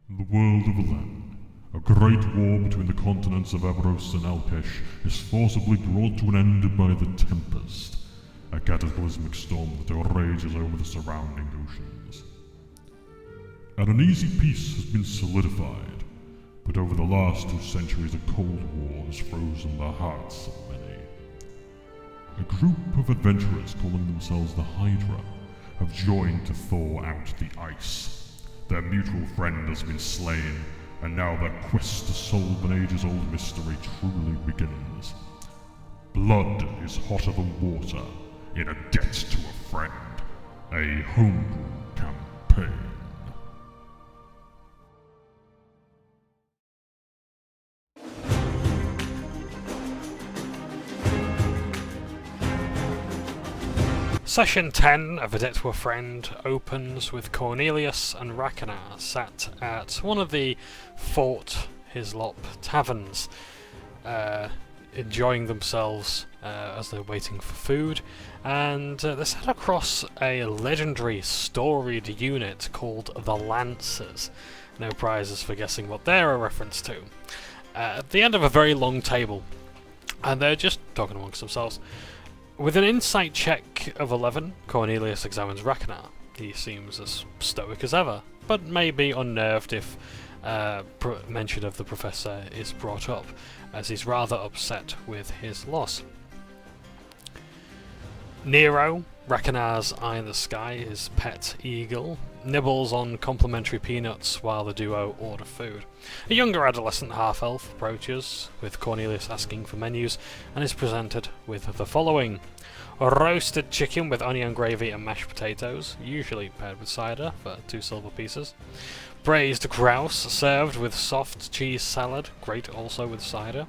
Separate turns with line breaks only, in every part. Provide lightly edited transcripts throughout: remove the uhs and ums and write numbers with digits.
In the world of Elen, a great war between the continents of Evros and Elkesh is forcibly brought to an end by the Tempest, a cataclysmic storm that rages over the surrounding oceans. An uneasy peace has been solidified, but over the last 2 centuries a cold war has frozen the hearts of many. A group of adventurers calling themselves the Hydra have joined to thaw out the ice. Their mutual friend has been slain, and now their quest to solve an ages-old mystery truly begins. Blood is hotter than water, in a debt to a friend. A homebrew campaign.
Session 10 of A Debt to a Friend opens with Cornelius and Rakanar sat at one of the Fort Hislop taverns, enjoying themselves as they're waiting for food, and they sat across a legendary storied unit called the Lancers. No prizes for guessing what they're a reference to. At the end of a very long table, and they're just talking amongst themselves. With an insight check of 11, Cornelius examines Rakanar. He seems as stoic as ever, but may be unnerved if mention of the professor is brought up, as he's rather upset with his loss. Nero, Rakanar's eye in the sky, his pet eagle, nibbles on complimentary peanuts while the duo order food. A younger adolescent half-elf approaches, with Cornelius asking for menus, and is presented with the following: a roasted chicken with onion gravy and mashed potatoes, usually paired with cider for 2 silver pieces. Braised grouse served with soft cheese salad, great also with cider.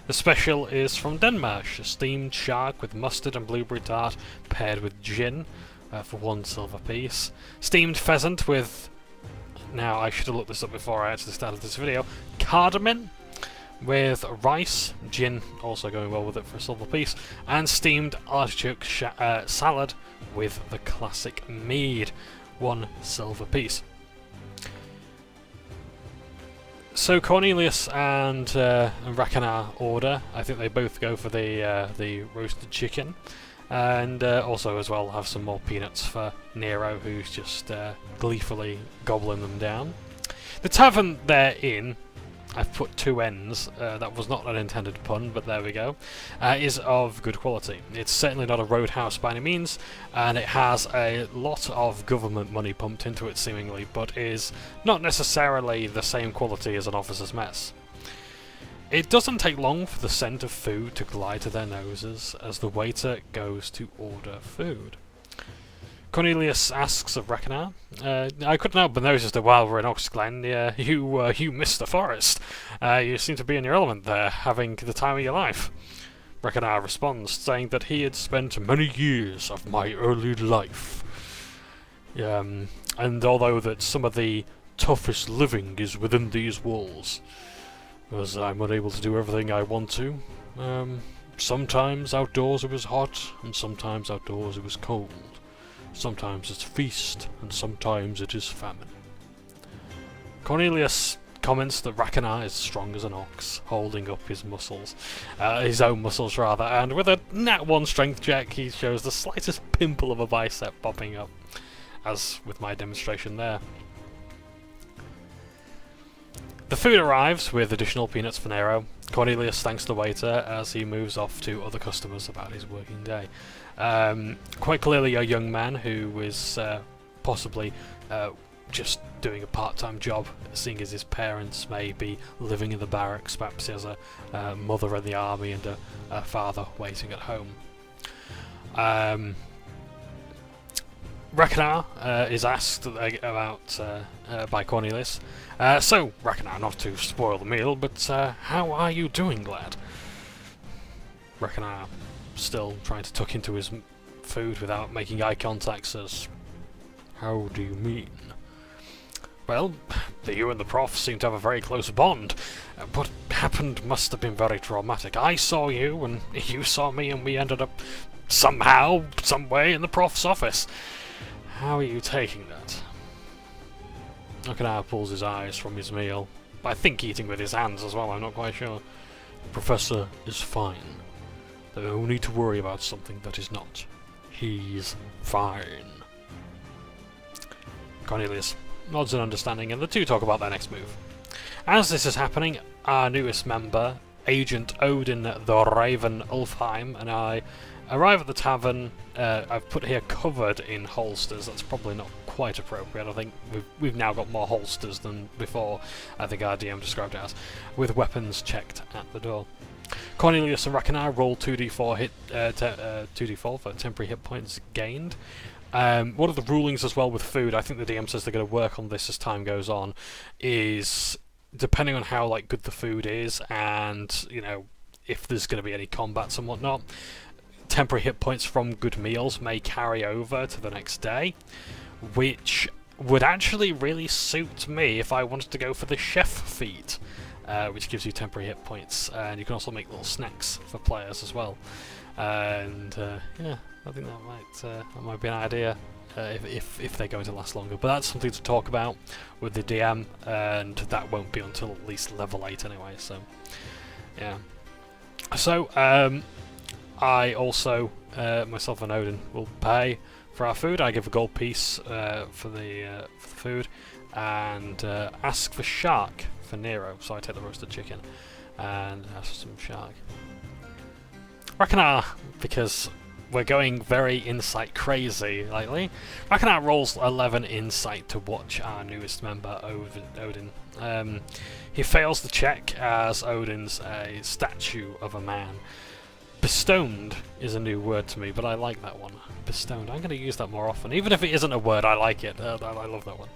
The special is from Denmark, a steamed shark with mustard and blueberry tart paired with gin for 1 silver piece. Steamed pheasant with, now I should have looked this up before I actually started this video, cardamom with rice, gin also going well with it for a silver piece, and steamed artichoke salad with the classic mead, 1 silver piece. So Cornelius and Rakanar order. I think they both go for the roasted chicken, and also as well have some more peanuts for Nero, who's just gleefully gobbling them down. The tavern they're in, I've put 2 N's, that was not an intended pun, but there we go, is of good quality. It's certainly not a roadhouse by any means, and it has a lot of government money pumped into it seemingly, but is not necessarily the same quality as an officer's mess. It doesn't take long for the scent of food to glide to their noses as the waiter goes to order food. Cornelius asks of Rakanar, I couldn't help but notice that while we're in Oxglen, you missed the forest. You seem to be in your element there, having the time of your life. Rakanar responds, saying that he had spent many years of my early life. And although that some of the toughest living is within these walls, as I'm unable to do everything I want to, sometimes outdoors it was hot, and sometimes outdoors it was cold. Sometimes it's feast, and sometimes it is famine. Cornelius comments that Rakanar is strong as an ox, holding up his muscles, his own muscles rather, and with a nat 1 strength check he shows the slightest pimple of a bicep popping up, as with my demonstration there. The food arrives with additional peanuts for Nero. Cornelius thanks the waiter as he moves off to other customers about his working day. Quite clearly a young man who is possibly just doing a part-time job, seeing as his parents may be living in the barracks. Perhaps he has a mother in the army and a father waiting at home. Rakanar is asked about by Cornelius. So, Rakanar, not to spoil the meal, but how are you doing, lad? Rakanar, still trying to tuck into his food without making eye contact, says, how do you mean? Well, you and the prof seem to have a very close bond. What happened must have been very traumatic. I saw you, and you saw me, and we ended up somehow, some way in the prof's office. How are you taking that? Rakanar pulls his eyes from his meal. I think eating with his hands as well, I'm not quite sure. Professor is fine. There's no need to worry about something that is not. He's fine. Cornelius nods in understanding, and the two talk about their next move. As this is happening, our newest member, Agent Odin the Raven Ulfheim, and I arrive at the tavern. I've put here covered in holsters. That's probably not quite appropriate. I think we've now got more holsters than before. I think our DM described it as, with weapons checked at the door. Cornelius and Rakanar roll 2d4 2d4 for temporary hit points gained. One of the rulings as well with food, I think the DM says they're going to work on this as time goes on, is depending on how good the food is, and if there's going to be any combats and whatnot, temporary hit points from good meals may carry over to the next day, which would actually really suit me if I wanted to go for the chef feat, which gives you temporary hit points, and you can also make little snacks for players as well. And yeah, I think that might be an idea if they're going to last longer. But that's something to talk about with the DM, and that won't be until at least level 8 anyway. So yeah. So I also myself and Odin will pay for our food. I give a gold piece for the food, and ask for shark for Nero. So I take the roasted chicken and ask for some shark. Rakanar, because we're going very insight crazy lately. Rakanar rolls 11 insight to watch our newest member, Odin. He fails the check as Odin's a statue of a man. Bestoned is a new word to me, but I like that one. Bestoned. I'm going to use that more often. Even if it isn't a word, I like it. I love that one.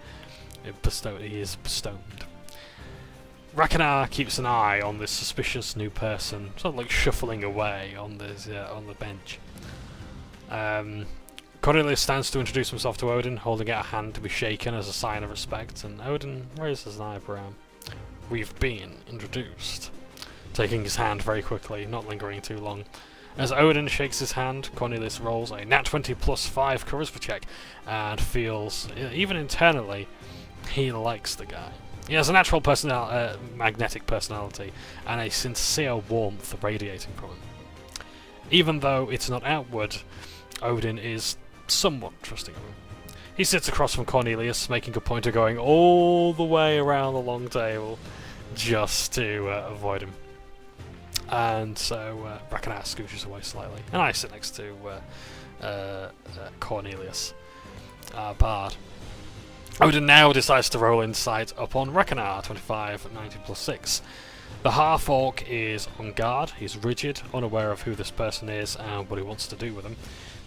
He is bestoned. Rakanar keeps an eye on this suspicious new person, sort of shuffling away on the bench. Cornelius stands to introduce himself to Odin, holding out a hand to be shaken as a sign of respect, and Odin raises an eyebrow. We've been introduced. Taking his hand very quickly, not lingering too long. As Odin shakes his hand, Cornelius rolls a nat 20 plus 5 charisma check, and feels, even internally, he likes the guy. He has a natural magnetic personality, and a sincere warmth radiating from him. Even though it's not outward, Odin is somewhat trusting of him. He sits across from Cornelius, making a point of going all the way around the long table just to avoid him. And so Rakanar scooches away slightly, and I sit next to Cornelius, our bard. Odin now decides to roll insight upon Rakanar, 25, 19 plus 6. The half-orc is on guard. He's rigid, unaware of who this person is and what he wants to do with him.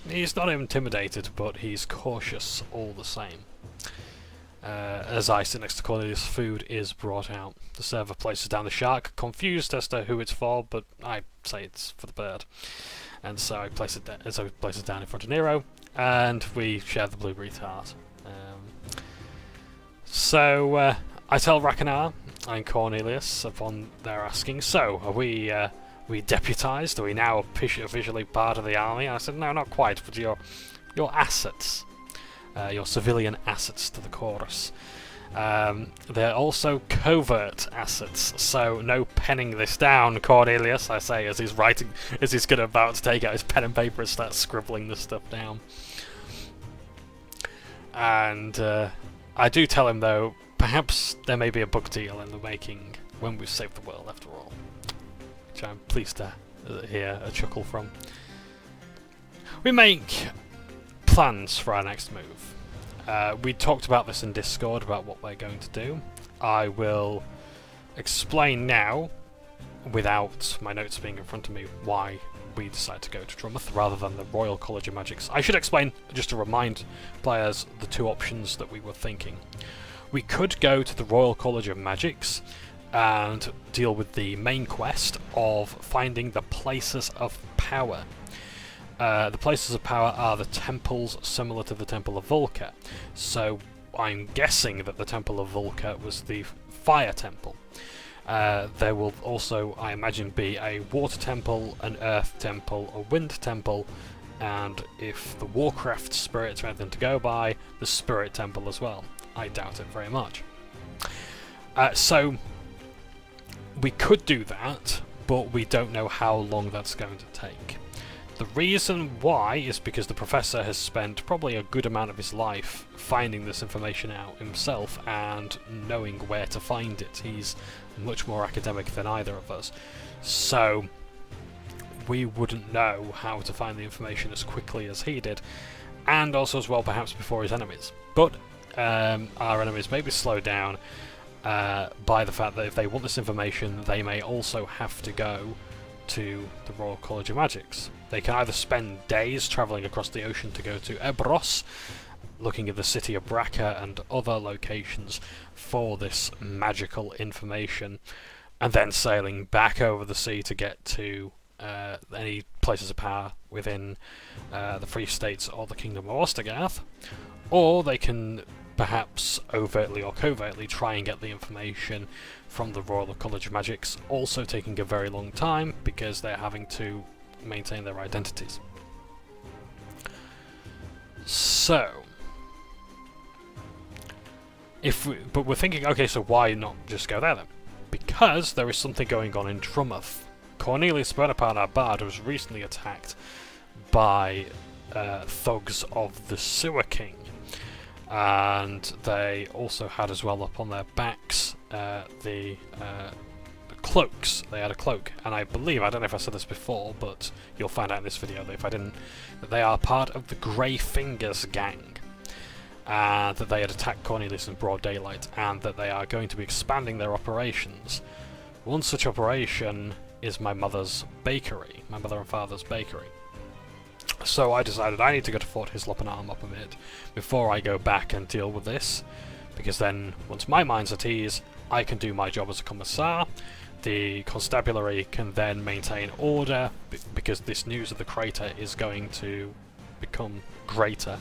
He's not intimidated, but he's cautious all the same. As I sit next to Cornelius, food is brought out. The server places down the shark, confused as to who it's for, but I say it's for the bird. And so I place it down in front of Nero, and we share the blueberry tart. So I tell Rakanar and Cornelius upon their asking, so are we deputized? Are we now officially part of the army? And I said, no, not quite, but your assets. Your civilian assets to the chorus. They're also covert assets, so no penning this down, Cornelius, I say, as he's about to take out his pen and paper and start scribbling this stuff down. And I do tell him, though, perhaps there may be a book deal in the making when we've saved the world, after all. Which I'm pleased to hear a chuckle from. We make plans for our next move. We talked about this in Discord, about what we're going to do. I will explain now, without my notes being in front of me, why we decided to go to Drumeth rather than the Royal College of Magics. I should explain, just to remind players, the two options that we were thinking. We could go to the Royal College of Magics and deal with the main quest of finding the Places of Power. The Places of Power are the temples similar to the Temple of Vulca. So I'm guessing that the Temple of Vulca was the Fire Temple. There will also, I imagine, be a Water Temple, an Earth Temple, a Wind Temple, and if the Warcraft spirits are anything to go by, the Spirit Temple as well. I doubt it very much. So we could do that, but we don't know how long that's going to take. The reason why is because the professor has spent probably a good amount of his life finding this information out himself and knowing where to find it. He's much more academic than either of us. So we wouldn't know how to find the information as quickly as he did, and also as well perhaps before his enemies. But our enemies may be slowed down by the fact that if they want this information, they may also have to go to the Royal College of Magics. They can either spend days travelling across the ocean to go to Ebros, looking at the city of Braca and other locations for this magical information, and then sailing back over the sea to get to any places of power within the Free States or the Kingdom of Ostergarth, or they can perhaps overtly or covertly try and get the information from the Royal College of Magics, also taking a very long time because they're having to maintain their identities. So, but we're thinking, okay, so why not just go there then? Because there is something going on in Drumeth. Cornelius Bonaparte, our bard, was recently attacked by thugs of the Sewer King, and they also had as well up on their backs the cloaks. They had a cloak, and I believe, I don't know if I said this before, but you'll find out in this video that if I didn't, that they are part of the Grey Fingers gang, and that they had attacked Cornelius in broad daylight, and that they are going to be expanding their operations. One such operation is my mother's bakery, my mother and father's bakery. So I decided I need to go to Fort Hislop and arm up a bit before I go back and deal with this, because then, once my mind's at ease, I can do my job as a commissar. The constabulary can then maintain order, because this news of the crater is going to become greater,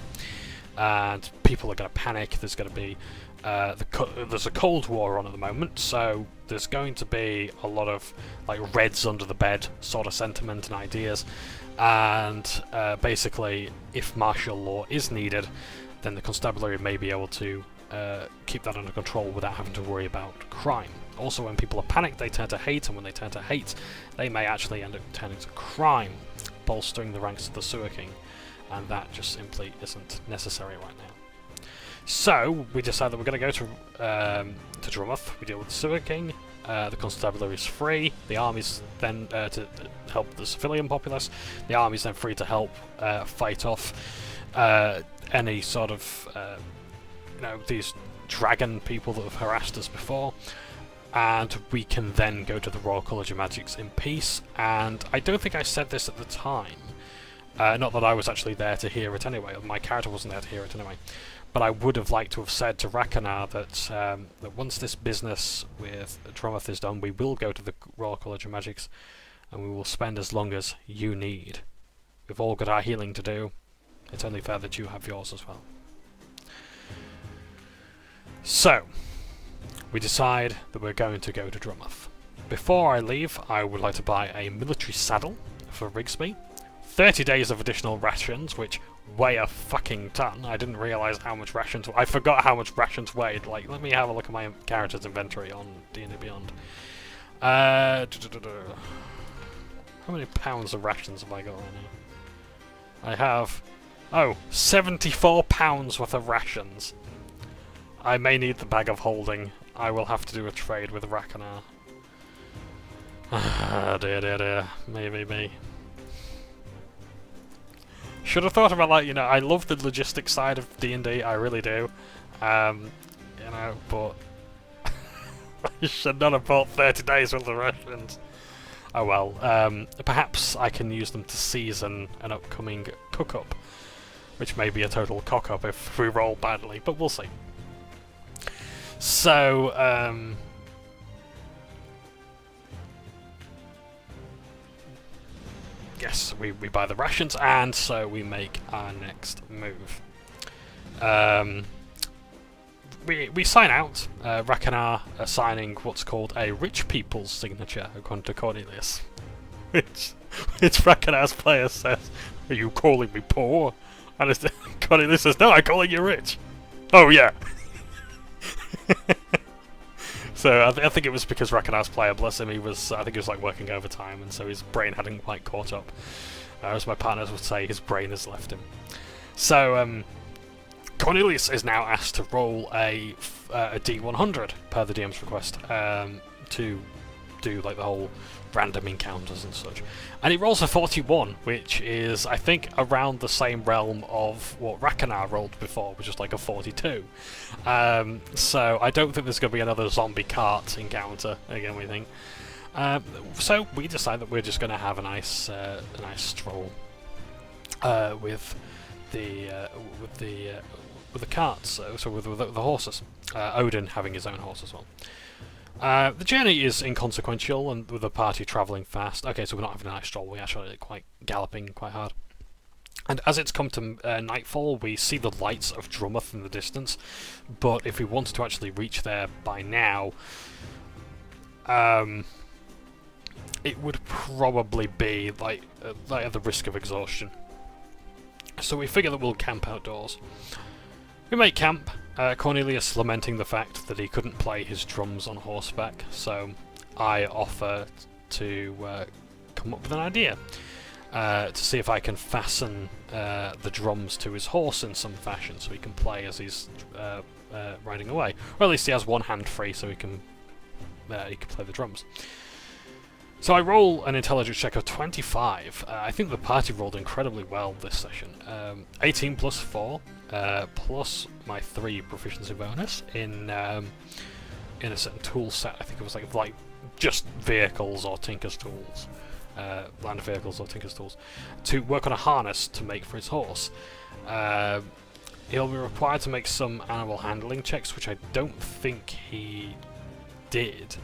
and people are going to panic. There's going to be there's a Cold War on at the moment, so there's going to be a lot of like Reds under the bed sort of sentiment and ideas, and basically if martial law is needed, then the constabulary may be able to keep that under control without having to worry about crime. Also, when people are panicked, they turn to hate, and when they turn to hate, they may actually end up turning to crime, bolstering the ranks of the Sewer King, and that just simply isn't necessary right now. So we decide that we're going to go to Drumeth. We deal with the Sewer King. The constabulary is free. The army's then to help the civilian populace. The army's then free to help fight off any sort of these dragon people that have harassed us before. And we can then go to the Royal College of Magics in peace. And I don't think I said this at the time. Not that I was actually there to hear it anyway. My character wasn't there to hear it anyway. But I would have liked to have said to Rakanar that once this business with Drumeth is done, we will go to the Royal College of Magics, and we will spend as long as you need. We've all got our healing to do. It's only fair that you have yours as well. So, we decide that we're going to go to Drumeth. Before I leave, I would like to buy a military saddle for Rigsby, 30 days of additional rations, which weigh a fucking ton. I didn't realise how much rations... I forgot how much rations weighed. Like, let me have a look at my character's inventory on D&D Beyond. How many pounds of rations have I got right now? I have... 74 pounds worth of rations. I may need the bag of holding. I will have to do a trade with Rakanar. Dear. Maybe me. Should have thought about that, I love the logistics side of D&D, I really do. But I should not have bought 30 days worth of rations. Oh well, perhaps I can use them to season an upcoming cook-up, which may be a total cock-up if we roll badly, but we'll see. So, yes, we buy the rations, and so we make our next move. We sign out, Rakanar assigning what's called a rich people's signature, according to Cornelius. which Rakanar's player says, "Are you calling me poor?" And Cornelius says, "No, I'm calling you rich." Oh yeah. So I think it was because Rakanar's player, bless him, I think he was like working overtime, and so his brain hadn't quite caught up. As my partners would say, his brain has left him. So Cornelius is now asked to roll a D100 per the DM's request to do like the whole random encounters and such. And he rolls a 41, which is, I think, around the same realm of what Rakanar rolled before, which is like a 42. So I don't think there's going to be another zombie cart encounter again, we think. So we decide that we're just going to have a nice stroll with the carts, so with the horses. Odin having his own horse as well. The journey is inconsequential, and with the party travelling fast. Okay, so we're not having a nice stroll, we're actually quite galloping quite hard. And as it's come to nightfall, we see the lights of Drumeth in the distance, but if we wanted to actually reach there by now, it would probably be like at the risk of exhaustion. So we figure that we'll camp outdoors. We make camp, Cornelius lamenting the fact that he couldn't play his drums on horseback, so I offer to come up with an idea to see if I can fasten the drums to his horse in some fashion so he can play as he's riding away. Or at least he has one hand free so he can play the drums. So I roll an intelligence check of 25. I think the party rolled incredibly well this session. 18 plus 4, plus my 3 proficiency bonus in a certain tool set. I think it was like just vehicles or tinker's tools, land vehicles or tinker's tools, to work on a harness to make for his horse. He'll be required to make some animal handling checks, which I don't think he did.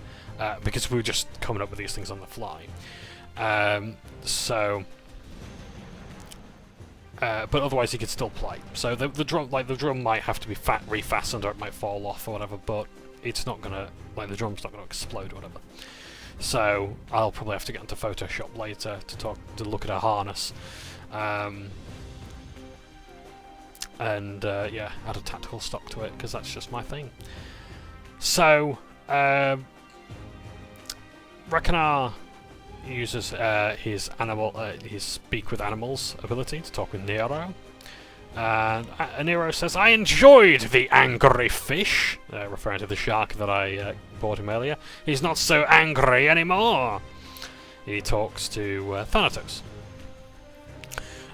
Because we were just coming up with these things on the fly. But otherwise he could still play. So the drum might have to be refastened, or it might fall off or whatever. But it's not gonna, the drum's not gonna explode or whatever. So I'll probably have to get into Photoshop later to look at a harness, and yeah, add a tactical stock to it because that's just my thing. So. Rakanar uses his speak with animals ability to talk with Nero. And Nero says, "I enjoyed the angry fish," referring to the shark that I bought him earlier. "He's not so angry anymore." He talks to Thanatos.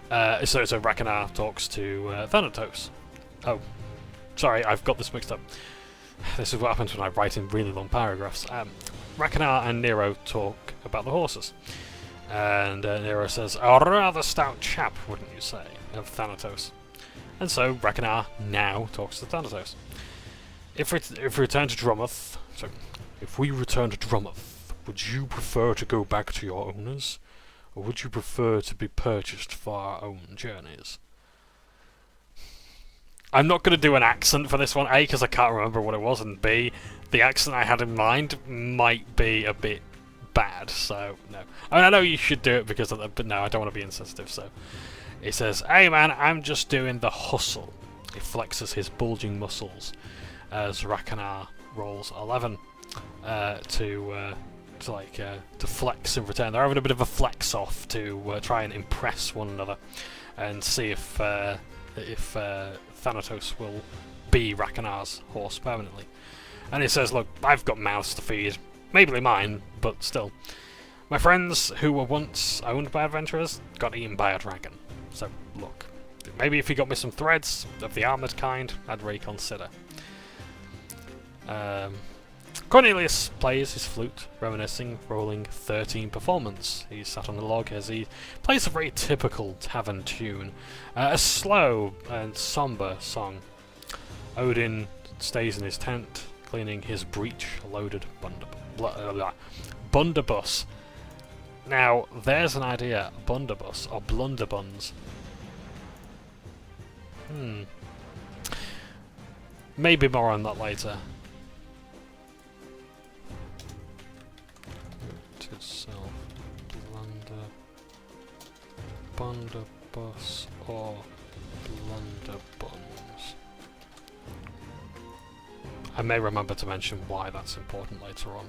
So Rakanar talks to Thanatos. Oh, sorry, I've got this mixed up. This is what happens when I write in really long paragraphs. Rakanar and Nero talk about the horses. And Nero says, "A rather stout chap, wouldn't you say?" of Thanatos. And so Rakanar now talks to Thanatos. If we return to Drumeth, would you prefer to go back to your owners? Or would you prefer to be purchased for our own journeys? I'm not going to do an accent for this one, A, because I can't remember what it was, and B, the accent I had in mind might be a bit bad, so no. I mean, I know you should do it because of that, but no, I don't want to be insensitive, so. He says, "Hey man, I'm just doing the hustle." He flexes his bulging muscles as Rakanar rolls 11 to flex in return. They're having a bit of a flex off to try and impress one another and see if Thanatos will be Rakanar's horse permanently. And he says, "Look, I've got mouths to feed. Maybe mine, but still. My friends, who were once owned by adventurers, got eaten by a dragon. So, look, maybe if you got me some threads of the armoured kind, I'd reconsider." Cornelius plays his flute, reminiscing, rolling 13 performance. He's sat on the log as he plays a very typical tavern tune, a slow and sombre song. Odin stays in his tent, cleaning his breech-loaded blunderbuss. Now, there's an idea, blunderbuss, or blunderbuns. Maybe more on that later. Self blunderbuss or blunderbuns. I may remember to mention why that's important later on.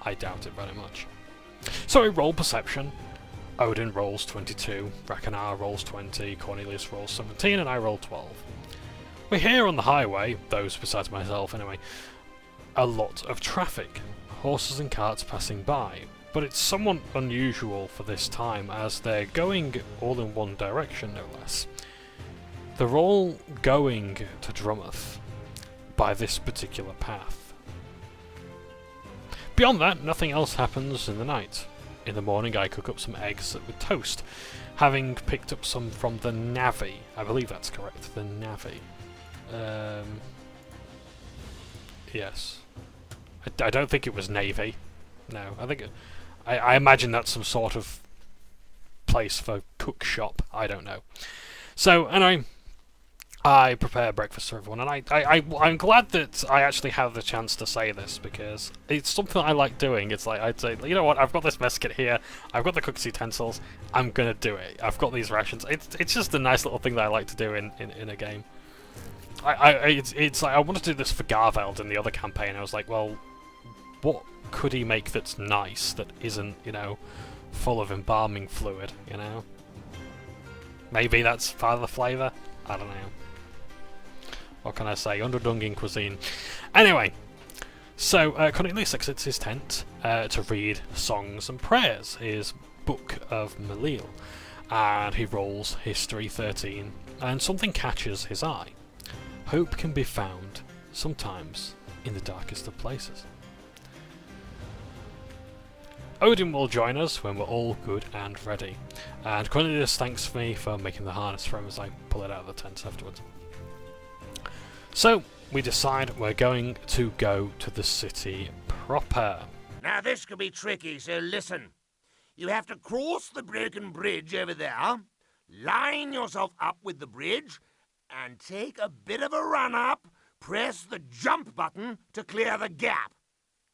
I doubt it very much. So we roll perception. Odin rolls 22, Ragnar rolls 20, Cornelius rolls 17, and I roll 12. We hear on the highway, those besides myself anyway, a lot of traffic, horses and carts passing by, but it's somewhat unusual for this time as they're going all in one direction, no less. They're all going to Drumeth by this particular path. Beyond that, nothing else happens in the night. In the morning I cook up some eggs with toast, having picked up some from the Navy. I believe that's correct, the Navy. Yes. I don't think it was Navy. No, I think I imagine that's some sort of place for cook shop. I don't know. So, anyway, I prepare breakfast for everyone, and I'm glad that I actually have the chance to say this, because it's something I like doing. It's like, I'd say, you know what, I've got this mess kit here, I've got the cook's utensils, I'm gonna do it. I've got these rations. It's just a nice little thing that I like to do in a game. It's like, I wanted to do this for Garveld in the other campaign. I was like, well, what could he make that's nice, that isn't, you know, full of embalming fluid, you know? Maybe that's part of the flavour? I don't know. What can I say? Underdunging cuisine. Anyway, so Cornelius exits his tent to read songs and prayers, his Book of Malil, and he rolls History 13, and something catches his eye. Hope can be found, sometimes, in the darkest of places. Odin will join us when we're all good and ready, and Cornelius thanks me for making the harness for him as I pull it out of the tent afterwards. So, we decide we're going to go to the city proper.
Now this could be tricky, so listen. You have to cross the broken bridge over there, line yourself up with the bridge, and take a bit of a run up, press the jump button to clear the gap.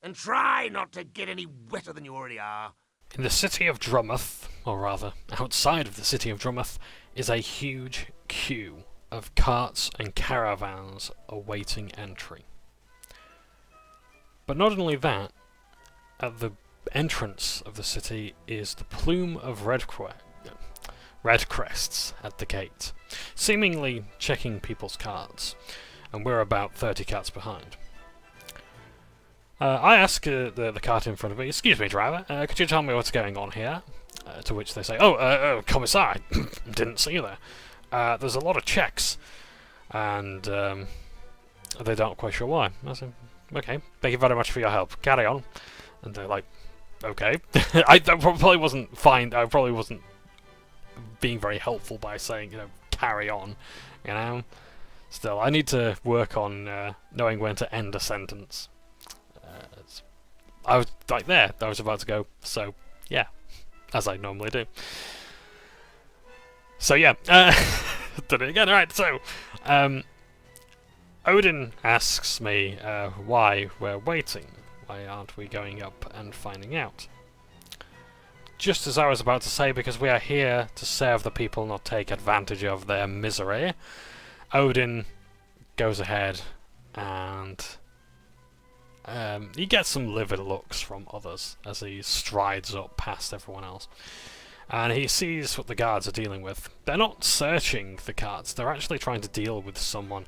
And try not to get any wetter than you already are.
In the city of Drumeth, or rather, outside of the city of Drumeth, is a huge queue of carts and caravans awaiting entry. But not only that, at the entrance of the city is the plume of red crests at the gate, seemingly checking people's carts, and we're about 30 carts behind. I ask the cart in front of me, "Excuse me, driver, could you tell me what's going on here?" To which they say, Commissar, didn't see you there. There's a lot of checks, and they don't quite sure why." I say, "Okay, thank you very much for your help. Carry on." And they're like, "Okay." I probably wasn't being very helpful by saying, you know, "carry on," you know. Still, I need to work on knowing when to end a sentence. I was like there, I was about to go, so yeah, as I normally do. So yeah, did it again. Alright, so Odin asks me why we're waiting. Why aren't we going up and finding out? Just as I was about to say, because we are here to serve the people, not take advantage of their misery, Odin goes ahead and he gets some livid looks from others as he strides up past everyone else. And he sees what the guards are dealing with. They're not searching the carts, they're actually trying to deal with someone.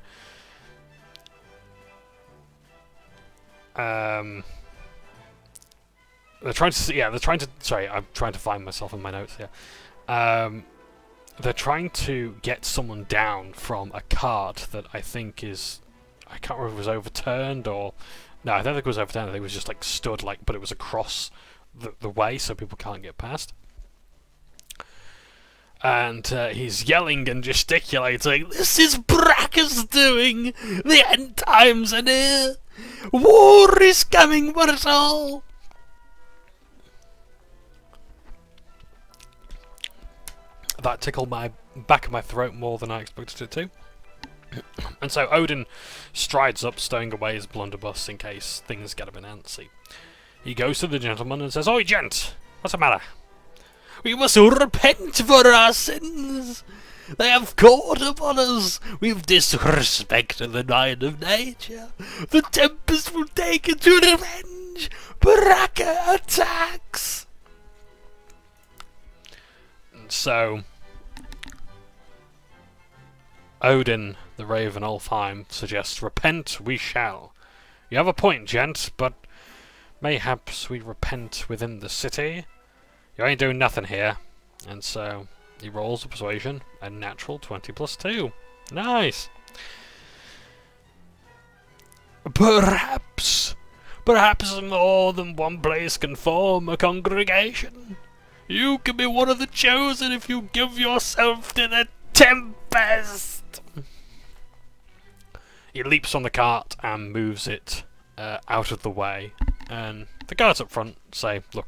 They're trying to sorry, I'm trying to find myself in my notes here. They're trying to get someone down from a cart that I think is, I can't remember if it was overturned or... No, I don't think it was overturned. I think it was just like stood, like, but it was across the way, so people can't get past. And he's yelling and gesticulating, "This is Bracca's doing! The end times are near! War is coming for us all!" That tickled my back of my throat more than I expected it to. And so Odin strides up, stowing away his blunderbuss in case things get a bit antsy. He goes to the gentleman and says, "Oi, gent, what's the matter? We must repent for our sins. They have caught upon us! We've disrespected the Nine of Nature! The Tempest will take it to revenge! Baraka attacks! So, Odin, the Raven Olfheim, suggests, repent we shall. You have a point, gent, but mayhaps we repent within the city? You ain't doing nothing here. And so, he rolls a persuasion, a natural 20 plus 2. Nice! Perhaps more than one place can form a congregation. You can be one of the chosen if you give yourself to the Tempest! He leaps on the cart and moves it out of the way. And the guards up front say, look,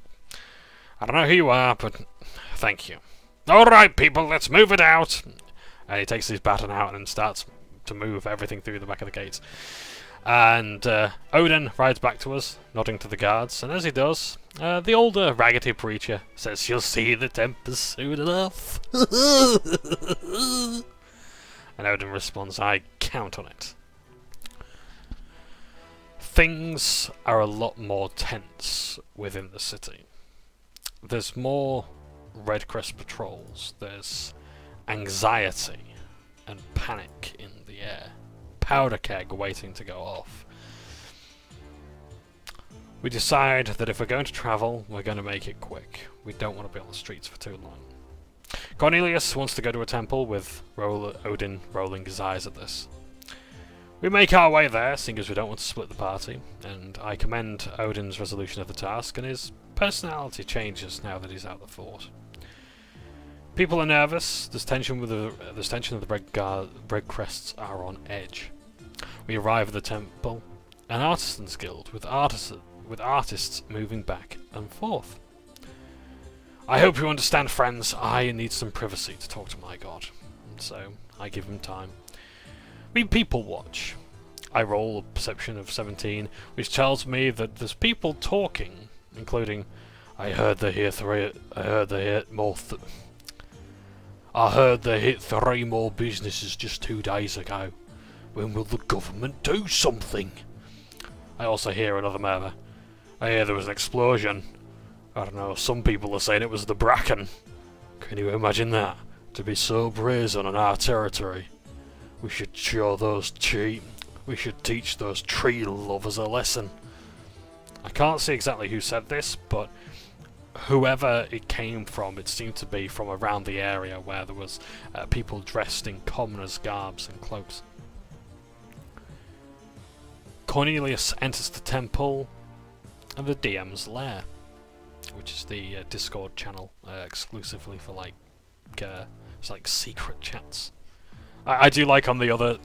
I don't know who you are, but thank you. Alright people, let's move it out! And he takes his baton out and starts to move everything through the back of the gates. And Odin rides back to us, nodding to the guards, and as he does, the older raggedy preacher says, you'll see the Tempest soon enough. And Odin responds, I count on it. Things are a lot more tense within the city. There's more Red Crest patrols, there's anxiety and panic in the air. Powder keg waiting to go off. We decide that if we're going to travel, we're going to make it quick. We don't want to be on the streets for too long. Cornelius wants to go to a temple, with Odin rolling his eyes at this. We make our way there, seeing as we don't want to split the party, and I commend Odin's resolution of the task, and his personality changes now that he's out of the fort. People are nervous. There's tension of the Red Crests are on edge. We arrive at the temple, an artisans guild with artists moving back and forth. I hope you understand, friends. I need some privacy to talk to my god, and so I give him time. We people watch. I roll a perception of 17, which tells me that there's people talking, including, I heard they hit 3 more businesses just 2 days ago. When will the government do something? I also hear another murmur. I hear there was an explosion. I don't know, some people are saying it was the Bracken. Can you imagine that? To be so brazen on our territory. We should teach those tree lovers a lesson. I can't see exactly who said this, but whoever it came from, it seemed to be from around the area where there was people dressed in commoners' garbs and cloaks. Cornelius enters the temple and the DM's lair, which is the Discord channel exclusively for it's like secret chats. I do like on the other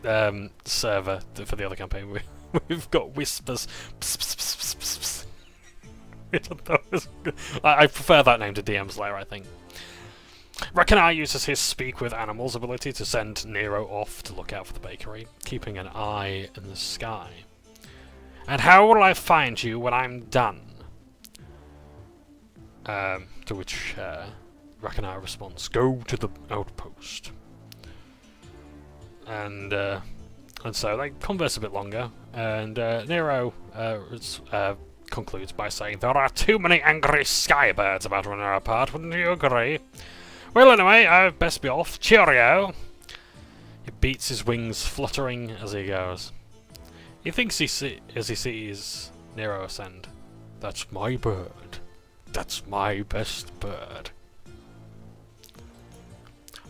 server for the other campaign we've got whispers. I prefer that name to DM's lair, I think. Rakanar uses his Speak with Animals ability to send Nero off to look out for the bakery, keeping an eye in the sky. And how will I find you when I'm done? To which Rakanar responds, go to the outpost. And so they converse a bit longer, and Nero concludes by saying, there are too many angry skybirds about when they're apart, wouldn't you agree? Well, anyway, I'd best be off. Cheerio! He beats his wings, fluttering as he goes. He thinks as he sees Nero ascend, that's my bird. That's my best bird.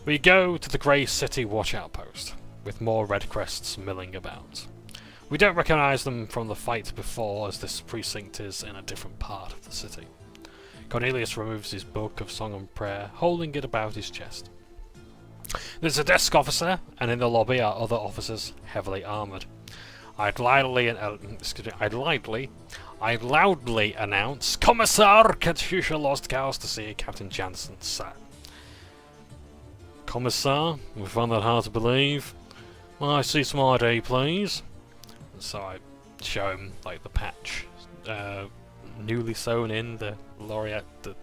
We go to the Grey City Watch Outpost, with more Red Crests milling about. We don't recognise them from the fight before, as this precinct is in a different part of the city. Cornelius removes his book of Song and Prayer, holding it about his chest. There's a desk officer, and in the lobby are other officers, heavily armoured. I'd loudly announce, Commissar Katusha Lost Cows to see Captain Jansen, sir. Commissar, we find that hard to believe. May I see some ID, please? And so I show him, like, the patch, newly sewn in, the laureate, the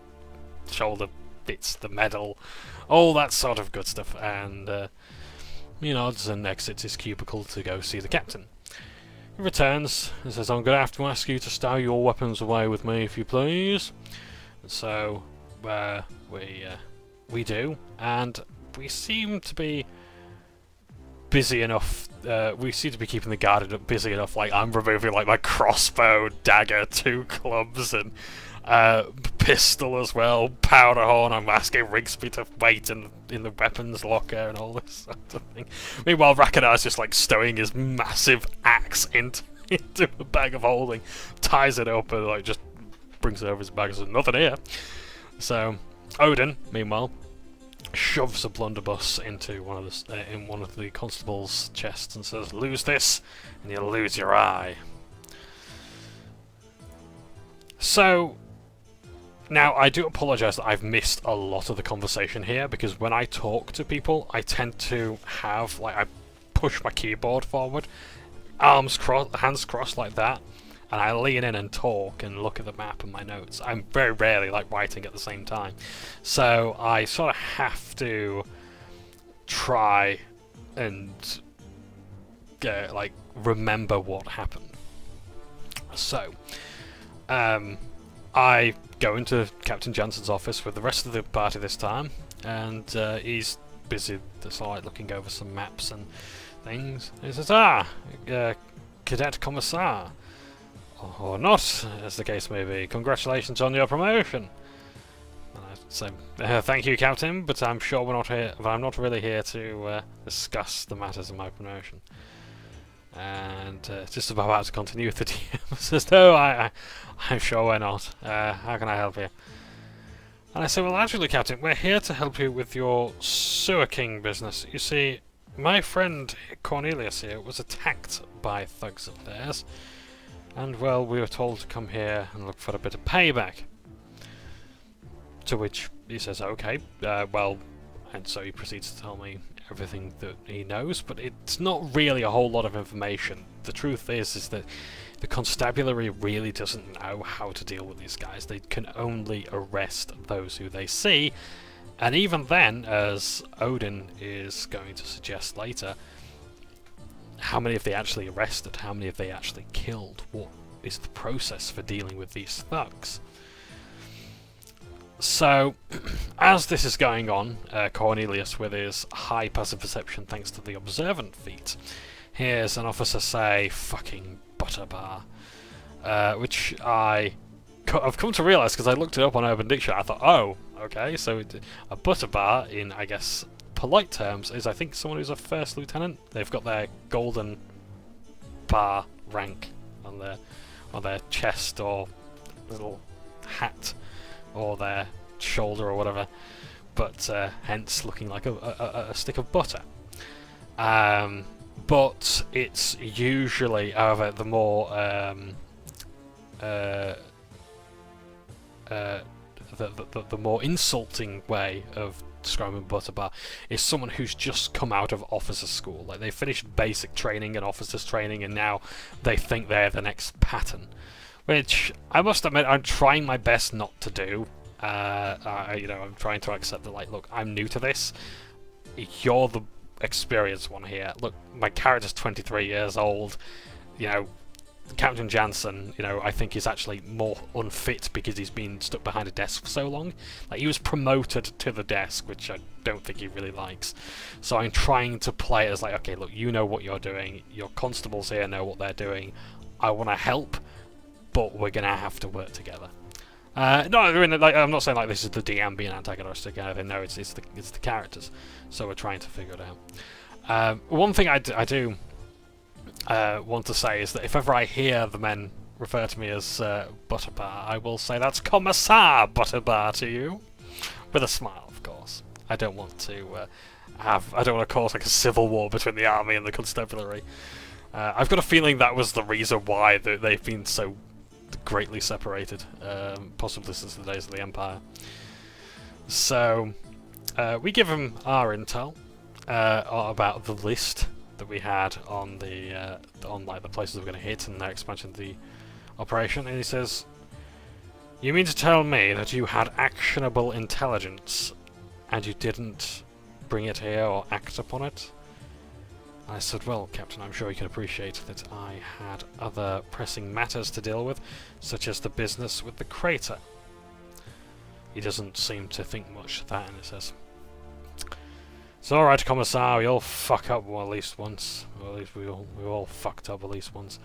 shoulder fits the medal, all that sort of good stuff. And he nods and exits his cubicle to go see the captain. He returns and says, "I'm going to have to ask you to stow your weapons away with me, if you please." And so we do, and we seem to be busy enough. We seem to be keeping the guard busy enough. Like, I'm removing like my crossbow, dagger, 2 clubs, and pistol as well, powder horn. I'm asking Rigsby to wait in the weapons locker and all this sort of thing. Meanwhile, Rakanar's just like stowing his massive axe into a bag of holding, ties it up, and like just brings it over his bag and says, "Nothing here." So Odin, meanwhile, shoves a blunderbuss into one of the constable's chests and says, "Lose this, and you'll lose your eye." So now I do apologise that I've missed a lot of the conversation here, because when I talk to people, I tend to have I push my keyboard forward, hands crossed like that, and I lean in and talk and look at the map and my notes. I'm very rarely writing at the same time, so I sort of have to try and remember what happened. So I go into Captain Jansen's office with the rest of the party this time, and he's busy looking over some maps and things. He says, Cadet Commissar, or not, as the case may be, congratulations on your promotion. And I say, thank you, Captain, but I'm sure we're not here. But I'm not really here to discuss the matters of my promotion. And just about to continue with the DM, says, "No, I'm sure we're not. How can I help you?" And I say, "Well, actually, Captain, we're here to help you with your Sewer King business. You see, my friend Cornelius here was attacked by thugs of theirs, and, well, we were told to come here and look for a bit of payback." To which he says, "Okay, well," and so he proceeds to tell me everything that he knows, but it's not really a whole lot of information. The truth is that the constabulary really doesn't know how to deal with these guys. They can only arrest those who they see, and even then, as Odin is going to suggest later, how many have they actually arrested? How many have they actually killed? What is the process for dealing with these thugs? So, as this is going on, Cornelius, with his high passive perception thanks to the observant feat, hears an officer say, "Fucking butterbar," which I've come to realise because I looked it up on Urban Dictionary. I thought, oh, okay, so a butterbar, in, I guess, polite terms, is, I think, someone who's a first lieutenant. They've got their golden bar rank on their chest or little hat or their shoulder or whatever, but hence looking like a stick of butter. But it's usually, however, the more the more insulting way of describing butterbar is someone who's just come out of officer school. Like, they finished basic training and officers training, and now they think they're the next Patton. Which, I must admit, I'm trying my best not to do. I'm trying to accept that, look, I'm new to this. You're the experienced one here. Look, my character's 23 years old. Captain Jansen, I think is actually more unfit because he's been stuck behind a desk for so long. He was promoted to the desk, which I don't think he really likes. So I'm trying to play it as okay, look, you know what you're doing. Your constables here know what they're doing. I want to help, but we're gonna have to work together. No, I mean, I'm not saying this is the DM being antagonistic or anything. No, it's the characters. So we're trying to figure it out. One thing I do want to say is that if ever I hear the men refer to me as Butterbar, I will say that's Commissar Butterbar to you, with a smile, of course. I don't want to cause a civil war between the army and the constabulary. I've got a feeling that was the reason why they've been so greatly separated, possibly since the days of the Empire. So we give them our intel about the list that we had on the places we're going to hit and their expansion of the operation, and he says, You mean to tell me that you had actionable intelligence and you didn't bring it here or act upon it? I said, well, Captain, I'm sure you can appreciate that I had other pressing matters to deal with, such as the business with the crater. He doesn't seem to think much of that, and he says, it's alright, Commissar, we all fuck up at least once. Well, at least we all fucked up at least once.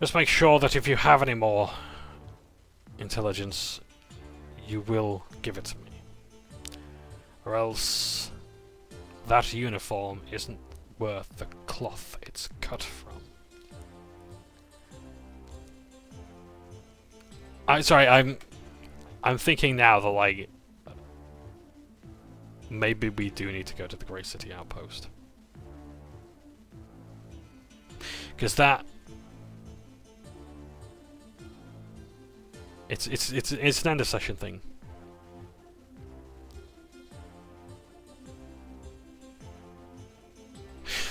Just make sure that if you have any more intelligence, you will give it to me. Or else that uniform isn't worth the cloth it's cut from. I'm thinking now that, like, maybe we do need to go to the Grey City Outpost. Because that... It's an end of session thing.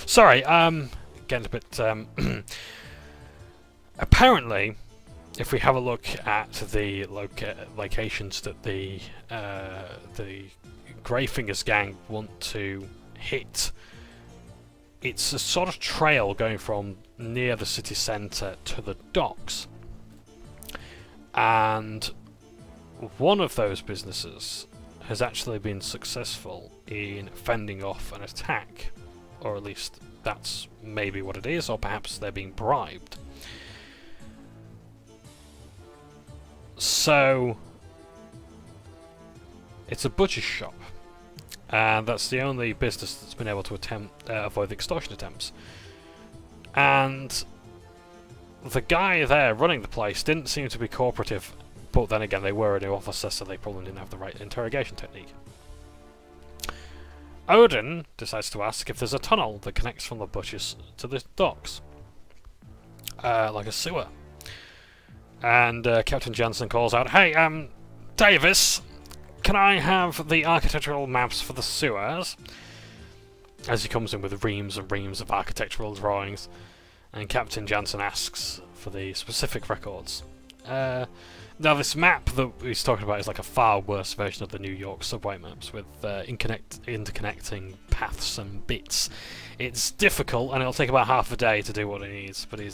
Sorry, getting a bit... apparently, if we have a look at the locations that the Greyfingers gang want to hit, it's a sort of trail going from near the city centre to the docks. And one of those businesses has actually been successful in fending off an attack. Or at least that's maybe what it is, or perhaps they're being bribed. So it's a butcher's shop, and that's the only business that's been able to avoid the extortion attempts. And the guy there running the place didn't seem to be cooperative, but then again they were a new officer, so they probably didn't have the right interrogation technique. Odin decides to ask if there's a tunnel that connects from the butchers to the docks. Like a sewer. And Captain Jansen calls out, hey, Davis, can I have the architectural maps for the sewers? As he comes in with reams and reams of architectural drawings. And Captain Jansen asks for the specific records. Now this map that he's talking about is like a far worse version of the New York subway maps with interconnecting paths and bits. It's difficult and it'll take about half a day to do what he needs, but he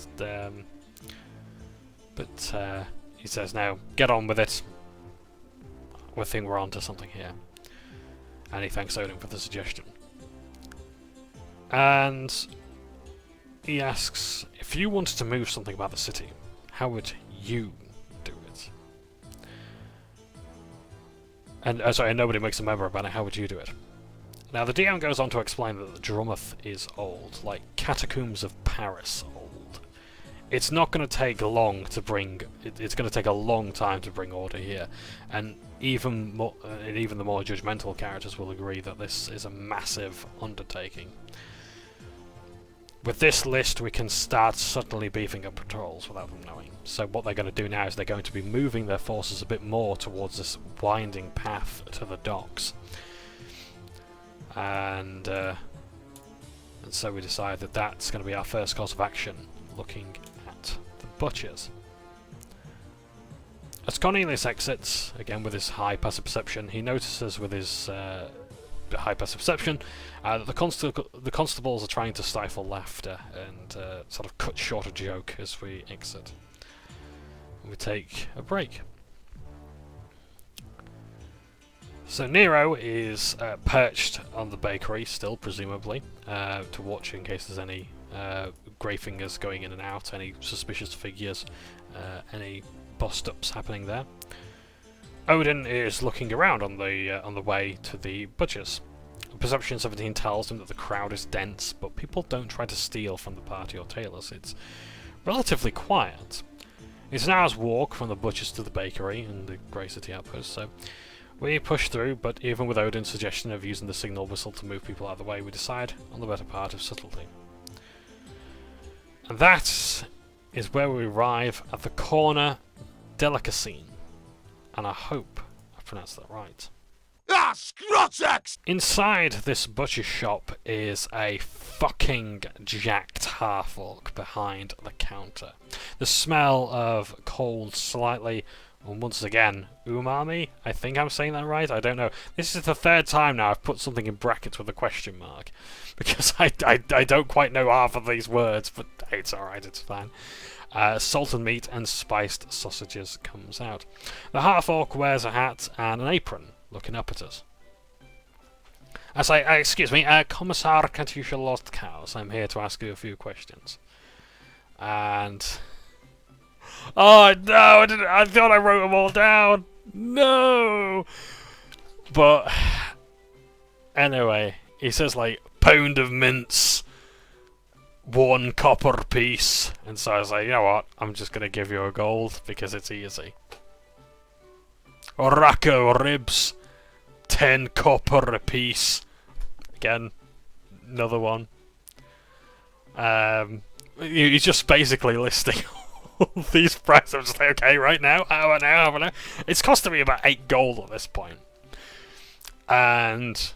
says now, get on with it. We think we're on to something here. And he thanks Odin for the suggestion. And he asks, if you wanted to move something about the city, how would you do it? And sorry, nobody makes a memo about it. How would you do it? Now the DM goes on to explain that the Drumeth is old, like Catacombs of Paris old. It's not going to take long to bring. It's going to take a long time to bring order here, and even the more judgmental characters will agree that this is a massive undertaking. With this list, we can start suddenly beefing up patrols without them knowing. So what they're going to do now is they're going to be moving their forces a bit more towards this winding path to the docks. And so we decide that that's going to be our first course of action, looking at the butchers. As Cornelius exits, again with his high passive perception, he notices with his high passive perception that the constables are trying to stifle laughter and sort of cut short a joke as we exit. And we take a break. So Nero is perched on the bakery still, presumably, to watch in case there's any Greyfingers going in and out, any suspicious figures, any bust-ups happening there. Odin is looking around on the way to the butchers. Perception 17 tells him that the crowd is dense, but people don't try to steal from the party or tailors. It's relatively quiet. It's an hour's walk from the butchers to the bakery and the Grey City Outpost, so we push through, but even with Odin's suggestion of using the signal whistle to move people out of the way, we decide on the better part of subtlety. And that is where we arrive at the corner delicacy. And I hope I pronounced that right.
Ah! Scrotux!
Inside this butcher shop is a fucking jacked half-orc behind the counter. The smell of cold, slightly, and once again, umami? I think I'm saying that right? I don't know. This is the third time now I've put something in brackets with a question mark. Because I don't quite know half of these words, but hey, it's alright, it's fine. Salted meat and spiced sausages comes out. The half-orc wears a hat and an apron, looking up at us. I say, excuse me, Commissar Katusha Lost Cows, I'm here to ask you a few questions. And... oh no, I thought I wrote them all down! No! But... anyway, he says like, pound of mince, 1 copper piece. And so I was like, you know what, I'm just gonna give you a gold, because it's easy. Rack of ribs, 10 copper a piece. Again, another one. He's just basically listing all these prices. I'm just like, okay, right now, how about now, how about now? It's costing me about 8 gold at this point. And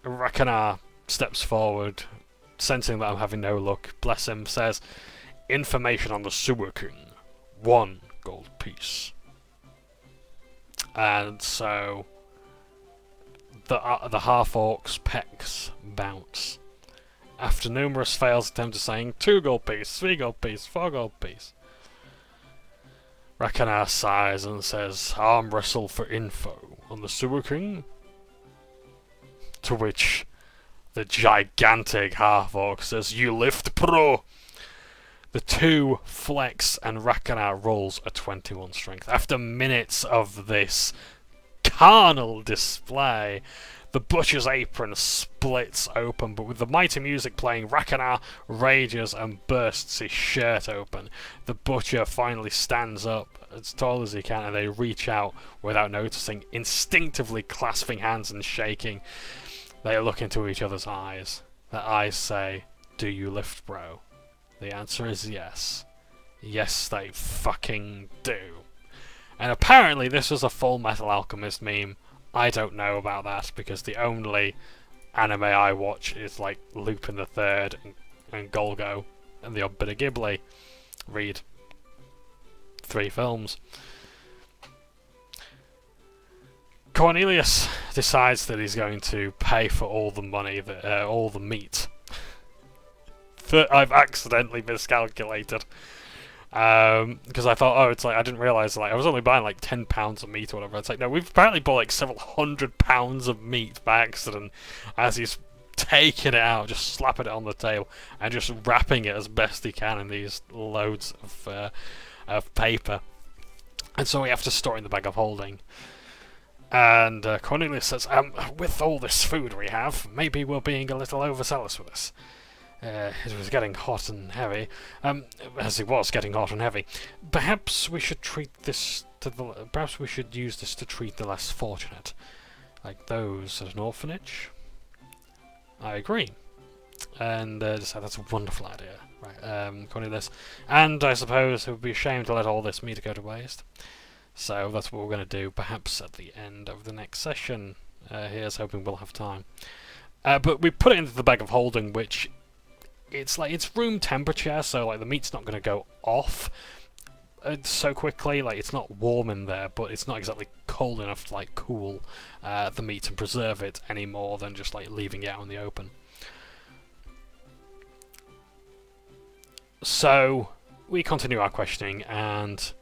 Rakanar steps forward, sensing that I'm having no luck. Bless him, says, information on the Sewer King, 1 gold piece. And so the half-orc's pecs bounce. After numerous fails attempt at saying 2 gold piece, 3 gold piece, 4 gold piece. Rakanar sighs and says, arm wrestle for info on the Sewer King. To which the gigantic half-orc says, you lift pro! The 2 flex and Rakanar rolls a 21 strength. After minutes of this carnal display, the butcher's apron splits open, but with the mighty music playing, Rakanar rages and bursts his shirt open. The butcher finally stands up as tall as he can, and they reach out without noticing, instinctively clasping hands and shaking. They look into each other's eyes. Their eyes say, do you lift, bro? The answer is yes. Yes, they fucking do. And apparently this is a Full Metal Alchemist meme. I don't know about that, because the only anime I watch is like Lupin the Third and Golgo and the odd bit of Ghibli. Read 3 films. Cornelius decides that he's going to pay for all the money, that all the meat that I've accidentally miscalculated. Because I thought, oh, it's like, I didn't realise, like, I was only buying like £10 of meat or whatever. It's like, no, we've apparently bought like several £100 of meat by accident as he's taking it out, just slapping it on the table and just wrapping it as best he can in these loads of paper. And so we have to store it in the bag of holding. And Cornelius says, with all this food we have, maybe we're being a little overzealous with this. It was getting hot and heavy, as it was getting hot and heavy. Perhaps we should perhaps we should use this to treat the less fortunate, like those at an orphanage. I agree, and so that's a wonderful idea, right? Cornelius, and I suppose it would be a shame to let all this meat go to waste. So that's what we're going to do, perhaps at the end of the next session. Here's hoping we'll have time. But we put it into the bag of holding, which it's like it's room temperature, so like the meat's not going to go off so quickly. Like it's not warm in there, but it's not exactly cold enough to like cool the meat and preserve it any more than just like leaving it out in the open. So we continue our questioning, and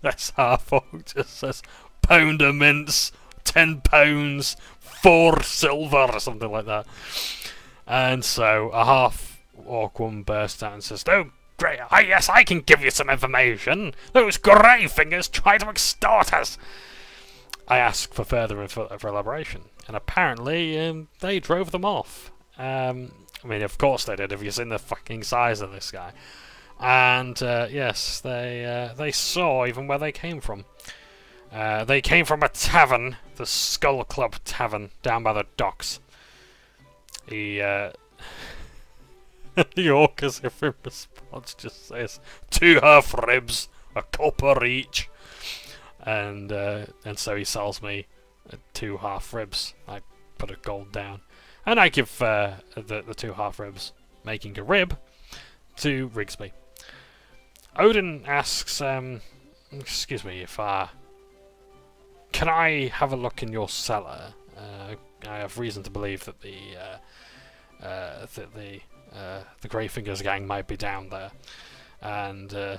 that's half-orc just says pound of mince, £10, 4 silver, or something like that. And so a half-orc woman bursts out and says, "Oh, great! Yes, I can give you some information. Those grey fingers try to extort us." I ask for further for elaboration, and apparently they drove them off. I mean, of course they did. If you've seen the fucking size of this guy. And yes, they saw even where they came from. They came from a tavern, the Skull Club Tavern, down by the docks. The orc, as if in response, just says 2 half ribs, a copper each, and so he sells me 2 half ribs. I put a gold down. And I give the 2 half ribs, making a rib, to Rigsby. Odin asks, excuse me, if can I have a look in your cellar? I have reason to believe that the Greyfingers gang might be down there. And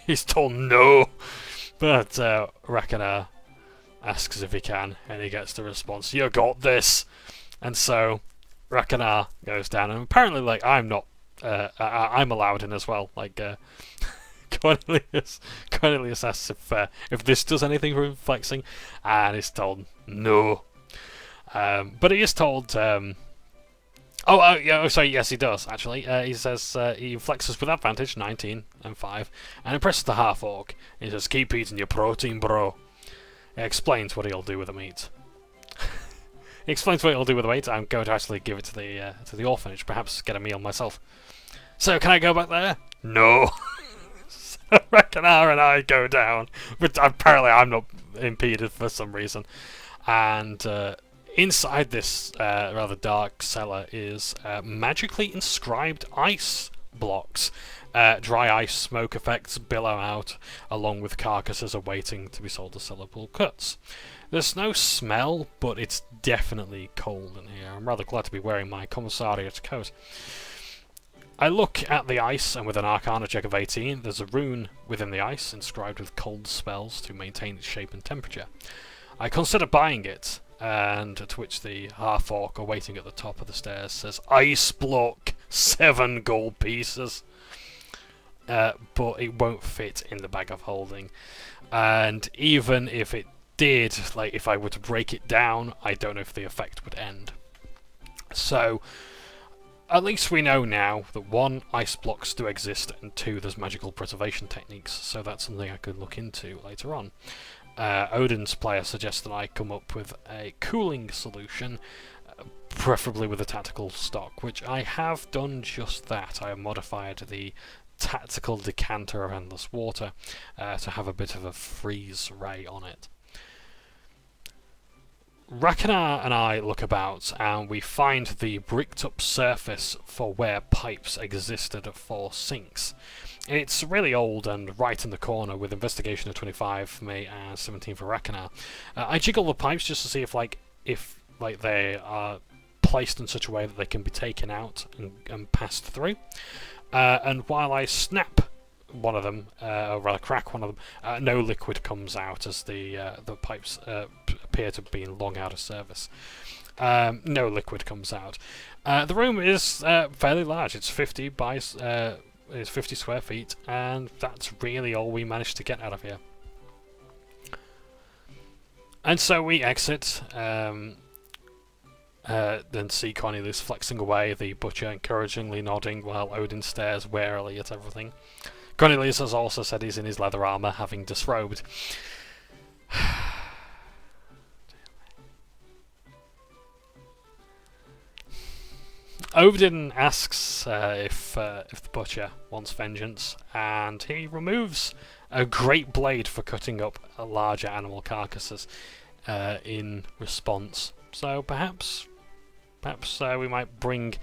he's told no, but Rakanar asks if he can, and he gets the response, "You got this." And so Rakanar goes down, and apparently, like, I'm not, I'm allowed in as well. Like, Cornelius asks if this does anything for him flexing, and he's told no. But he is told. Yes, he does actually. He says he flexes with advantage, 19 and 5, and impresses the half orc. He says, "Keep eating your protein, bro." He explains what he'll do with the meat. He explains what he'll do with the meat. I'm going to actually give it to the orphanage, perhaps get a meal myself. So, can I go back there? No. So Rakanar and I go down, but apparently I'm not impeded for some reason. And inside this rather dark cellar is magically inscribed ice blocks. Dry ice smoke effects billow out, along with carcasses awaiting to be sold as sellable cuts. There's no smell, but it's definitely cold in here. I'm rather glad to be wearing my commissariat coat. I look at the ice, and with an Arcana check of 18, there's a rune within the ice, inscribed with cold spells to maintain its shape and temperature. I consider buying it, and to which the half-orc awaiting at the top of the stairs says, "Ice block, 7 gold pieces." But it won't fit in the bag of holding. And even if it did, like, if I were to break it down, I don't know if the effect would end. So, at least we know now that 1, ice blocks do exist, and 2, there's magical preservation techniques, so that's something I could look into later on. Odin's player suggests that I come up with a cooling solution, preferably with a tactical stock, which I have done just that. I have modified the tactical decanter of endless water to have a bit of a freeze ray on it. Rakanar and I look about, and we find the bricked up surface for where pipes existed for sinks. It's really old and right in the corner, with investigation of 25 for me and 17 for Rakanar. I jiggle the pipes just to see if they are placed in such a way that they can be taken out and passed through. And while I snap one of them, or rather crack one of them, no liquid comes out as the pipes appear to be long out of service. No liquid comes out. The room is fairly large. It's 50 by 50 square feet, and that's really all we managed to get out of here. And so we exit. Then see Cornelius flexing away, the butcher encouragingly nodding while Odin stares warily at everything. Cornelius has also said he's in his leather armour, having disrobed. Odin asks if the butcher wants vengeance, and he removes a great blade for cutting up larger animal carcasses in response. So perhaps we might bring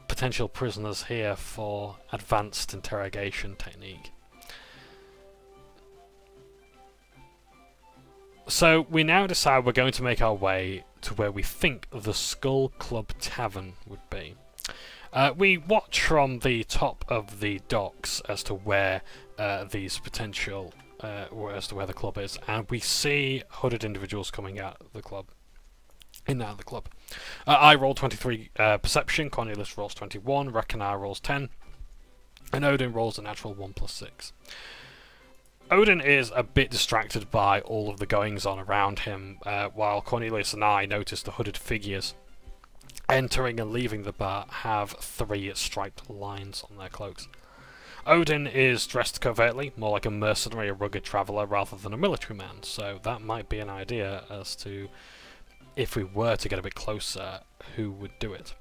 potential prisoners here for advanced interrogation technique. So we now decide we're going to make our way to where we think the Skull Club Tavern would be. We watch from the top of the docks as to where these potential, as to where the club is, and we see hooded individuals coming out of the club. In and out of the club. I roll 23 perception, Cornelius rolls 21, Rakanar rolls 10, and Odin rolls a natural 1 plus 6. Odin is a bit distracted by all of the goings on around him, while Cornelius and I notice the hooded figures entering and leaving the bar have 3 striped lines on their cloaks. Odin is dressed covertly, more like a mercenary or rugged traveller rather than a military man, so that might be an idea as to, if we were to get a bit closer, who would do it.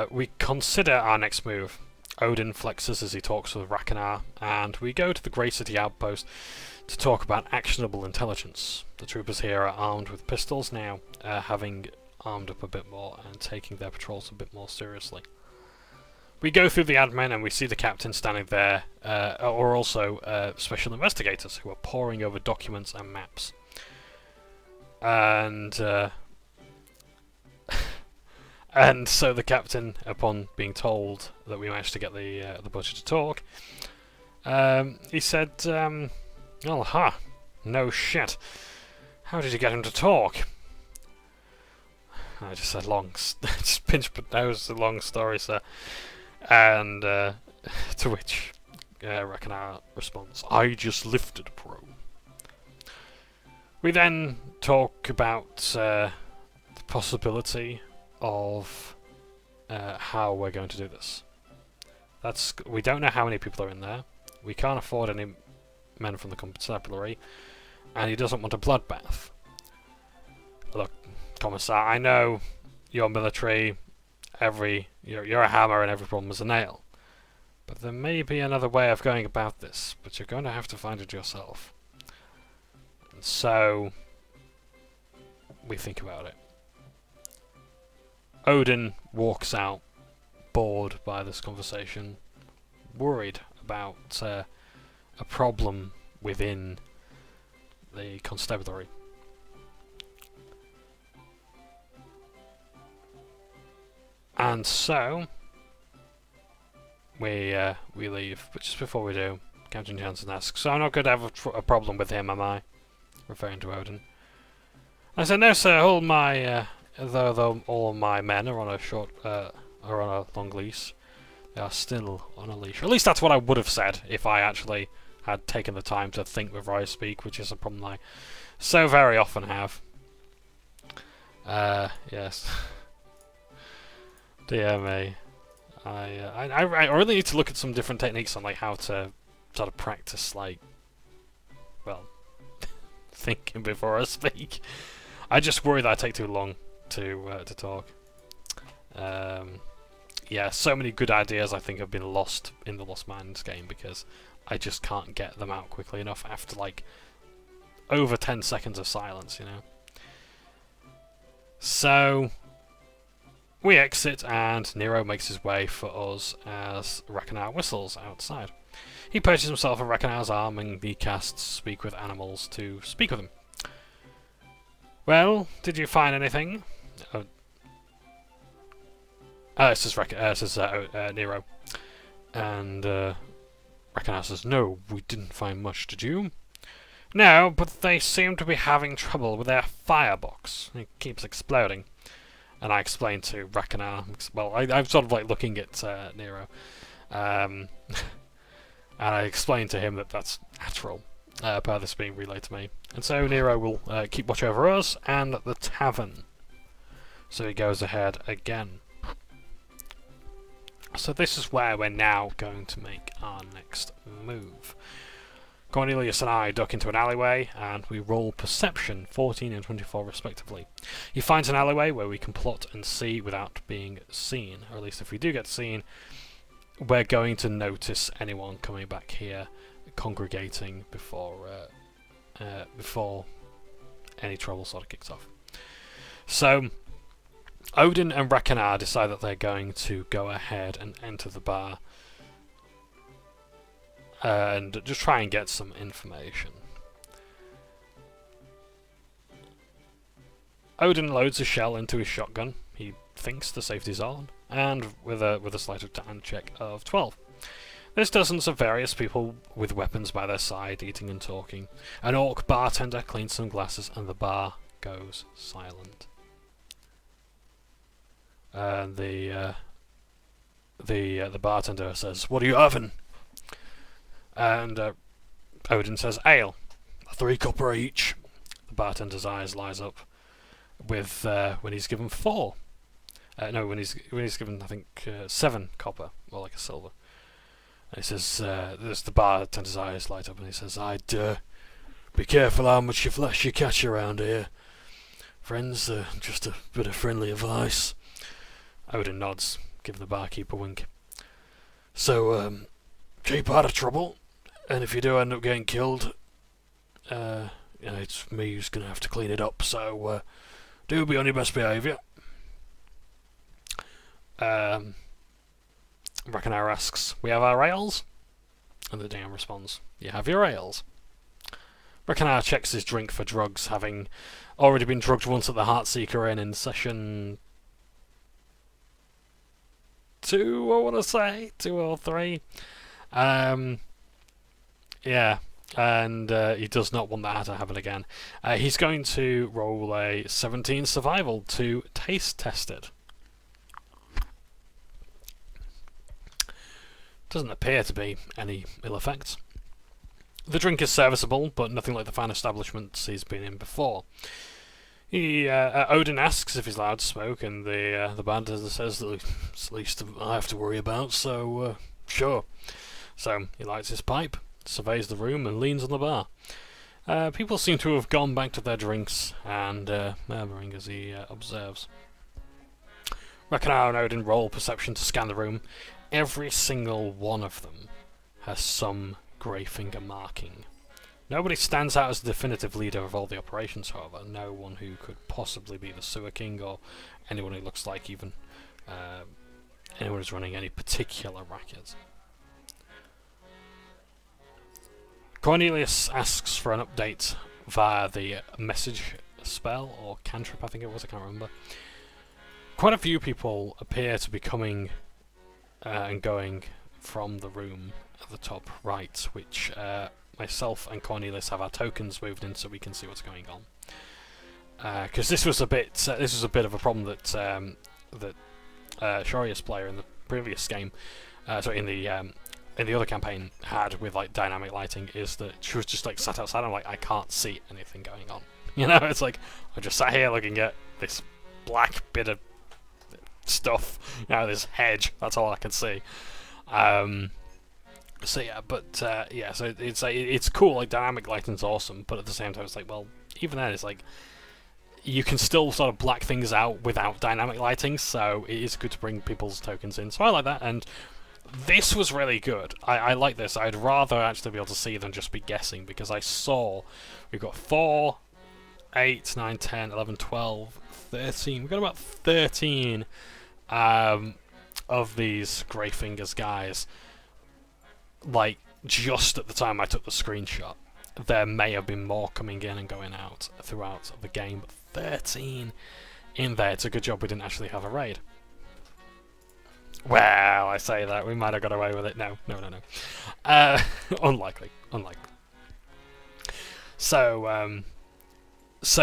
We consider our next move. Odin flexes as he talks with Rakanar, and we go to the Grey City outpost to talk about actionable intelligence. The troopers here are armed with pistols now, having armed up a bit more and taking their patrols a bit more seriously. We go through the admin and we see the captain standing there, or also special investigators who are poring over documents and maps. And and so the captain, upon being told that we managed to get the butcher to talk, he said, "Oh, ha, no shit. How did you get him to talk?" I just said, just pinched, but that was a long story, sir. And to which Rakanar responds, "I just lifted a pro." We then talk about the possibility of how we're going to do this. We don't know how many people are in there. We can't afford any men from the constabulary, and he doesn't want a bloodbath. Look, Commissar, I know you're military. You're a hammer, and every problem is a nail. But there may be another way of going about this, but you're going to have to find it yourself. And so we think about it. Odin walks out, bored by this conversation, worried about a problem within the constabulary. And so we leave, but just before we do, Captain Jansen asks, "So I'm not going to have a problem with him, am I?" Referring to Odin. I said, "No, sir. All my though all of my men are on a long leash, they are still on a leash." At least that's what I would have said if I actually had taken the time to think before I speak, which is a problem I so very often have. Yes. Dear me. I really need to look at some different techniques on like how to sort of practice, like, well, thinking before I speak. I just worry that I take too long to talk. Yeah, so many good ideas I think have been lost in the Lost Mines game because I just can't get them out quickly enough after like over 10 seconds of silence, you know. So we exit, and Nero makes his way for us as Rakanar whistles outside. He perches himself on Rakanar's arm, and he casts Speak with Animals to speak with him. "Well, did you find anything?" Says Nero. And Rakanar says, "No, we didn't find much, did you?" "No, but they seem to be having trouble with their firebox. It keeps exploding." And I explained to Rakanar, well, I'm sort of like looking at Nero, and I explained to him that that's natural, part of this being relayed to me. And so Nero will keep watch over us and the tavern. So he goes ahead again. So this is where we're now going to make our next move. Cornelius and I duck into an alleyway, and we roll Perception, 14 and 24 respectively. He finds an alleyway where we can plot and see without being seen, or at least if we do get seen, we're going to notice anyone coming back here, congregating before any trouble sort of kicks off. So Odin and Rakanar decide that they're going to go ahead and enter the bar and just try and get some information. Odin loads a shell into his shotgun. He thinks the safety's on, and with a sleight of hand check of 12. There's dozens of various people with weapons by their side, eating and talking. An orc bartender cleans some glasses, and the bar goes silent. And the bartender says, "What are you having?" And Odin says, "Ale, 3 copper each." The bartender's eyes light up with when he's given 4. No, when he's given, I think, 7 copper, or like a silver. And he says, the bartender's eyes light up, and he says, "I'd be careful how much flesh you catch around here. Friends, just a bit of friendly advice." Odin nods, giving the barkeep a wink. So, keep out of trouble, and if you do end up getting killed, it's me who's going to have to clean it up, so do be on your best behaviour. Rakanar asks, we have our rails? And the DM responds, you have your rails. Rakanar checks his drink for drugs, having already been drugged once at the Heartseeker Inn in session 2, I want to say, 2 or 3. Yeah, and he does not want that to happen again. He's going to roll a 17 survival to taste test it. Doesn't appear to be any ill effects. The drink is serviceable, but nothing like the fine establishments he's been in before. Odin asks if he's allowed to smoke, and the bartender says that it's the least I have to worry about, so sure. So he lights his pipe, surveys the room, and leans on the bar. People seem to have gone back to their drinks, and murmuring as he observes. Rakanar and Odin roll perception to scan the room. Every single one of them has some Greyfinger marking. Nobody stands out as the definitive leader of all the operations, however. No one who could possibly be the Sewer King, or anyone who looks like even anyone who's running any particular racket. Cornelius asks for an update via the message spell, or cantrip I think it was, I can't remember. Quite a few people appear to be coming and going from the room at the top right, which myself and Cornelius have our tokens moved in so we can see what's going on. Because this was a bit of a problem that Shoria's player in the previous game, in the other campaign, had with like dynamic lighting, is that she was just like sat outside and like, I can't see anything going on. You know, it's like I just sat here looking at this black bit of stuff, this hedge, that's all I can see. So it's cool, like dynamic lighting's awesome, but at the same time it's like, well, even then it's like you can still sort of black things out without dynamic lighting, so it is good to bring people's tokens in. So I like that, and this was really good. I like this. I'd rather actually be able to see than just be guessing, because I saw we've got 4, 8, 9, 10, 11, 12, 13. We've got about 13 of these Greyfingers guys. Like, just at the time I took the screenshot. There may have been more coming in and going out throughout the game, but 13 in there. It's a good job we didn't actually have a raid. Well, I say that, we might have got away with it. No. Unlikely. So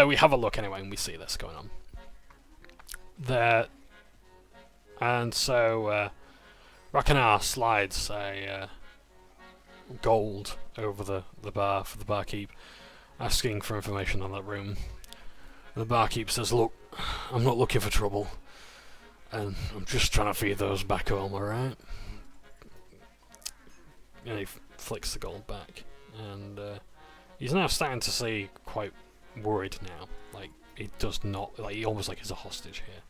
we have a look anyway, and we see this going on. There. And so, Rakanar slides a gold over the bar for the barkeep, asking for information on that room. And the barkeep says, look, I'm not looking for trouble, and I'm just trying to feed those back home, alright? And he flicks the gold back, and he's now starting to see quite worried now. Like, he does not, like, he almost like is a hostage here.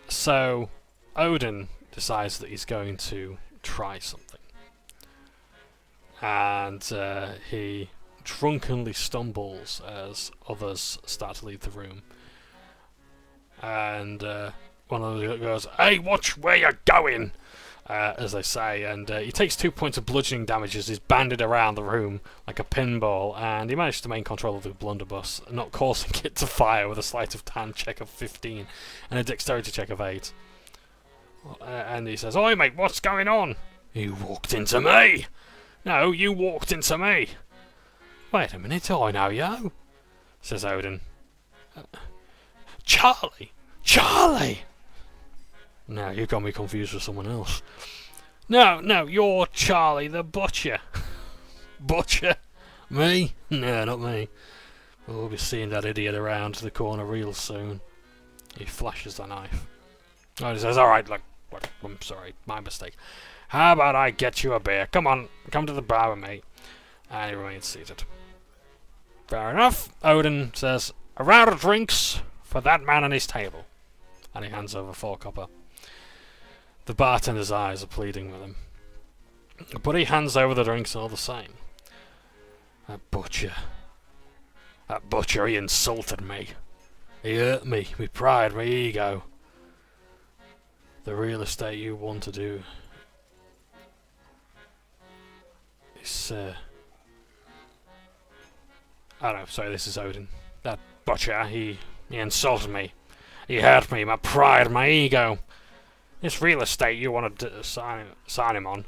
So, Odin decides that he's going to try something. And he drunkenly stumbles as others start to leave the room. And one of them goes, hey, watch where you're going! As they say, and he takes 2 points of bludgeoning damage as he's banded around the room like a pinball, and he managed to maintain control of the blunderbuss, not causing it to fire with a sleight of hand check of 15 and a dexterity check of 8. And he says, oi mate, what's going on? You walked into me! No, you walked into me! Wait a minute, I know you, says Odin. Charlie! No, you got me confused with someone else. No, you're Charlie the Butcher. Butcher? Me? No, not me. We'll be seeing that idiot around the corner real soon. He flashes the knife. Oh, he says, alright, look, I'm sorry, my mistake. How about I get you a beer? Come on, come to the bar with me. And he remains seated. Fair enough. Odin says, a round of drinks for that man and his table. and he hands over 4 copper. The bartender's eyes are pleading with him, but he hands over the drinks all the same. That butcher, he insulted me. He hurt me, my pride, my ego. The real estate you want to do is, oh no, sorry, this is Odin. That butcher, he insulted me. He hurt me, my pride, my ego. This real estate you want to sign him on,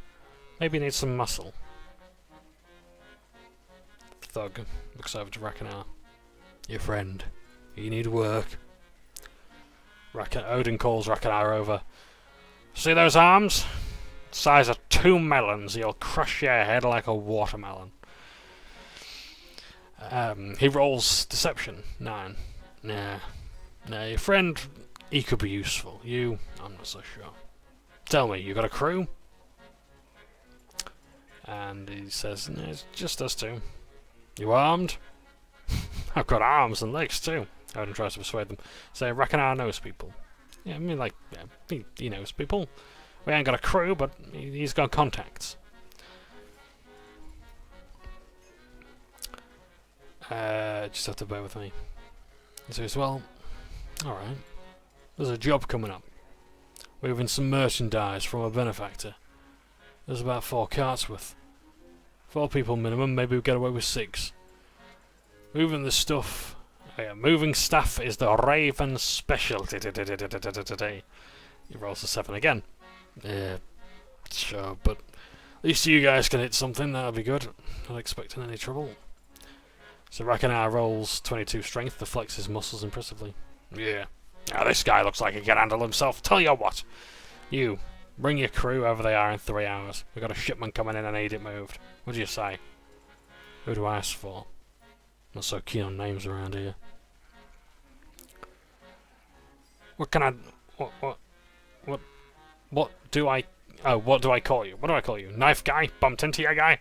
maybe he needs some muscle. The thug looks over to Rakanar. Your friend, you need work. Odin calls Rakanar over. See those arms? Size of 2 melons. He'll crush your head like a watermelon. He rolls deception. 9. Nah, your friend, he could be useful. You, I'm not so sure. Tell me, you got a crew? And he says, no, it's just us 2. You armed? I've got arms and legs too. Odin tries to persuade them. Say, Rakanar knows people. Yeah, I mean, like, yeah, he knows people. We ain't got a crew, but he's got contacts. Just have to bear with me. He says, well, alright. There's a job coming up. We're moving some merchandise from a benefactor. There's about 4 carts worth. 4 people minimum, maybe we'll get away with 6. Moving the stuff... moving stuff is the Raven specialty. He rolls a 7 again. Yeah, sure, but at least you guys can hit something, that'll be good. Not expecting any trouble. So Rakanar rolls 22 strength to flex his muscles impressively. Yeah. Now this guy looks like he can handle himself. Tell you what. You, bring your crew wherever they are in 3 hours. We've got a shipment coming in and need it moved. What do you say? Who do I ask for? Not so keen on names around here. What can I... What do I... Oh, what do I call you? What do I call you? Knife guy? Bumped into your guy?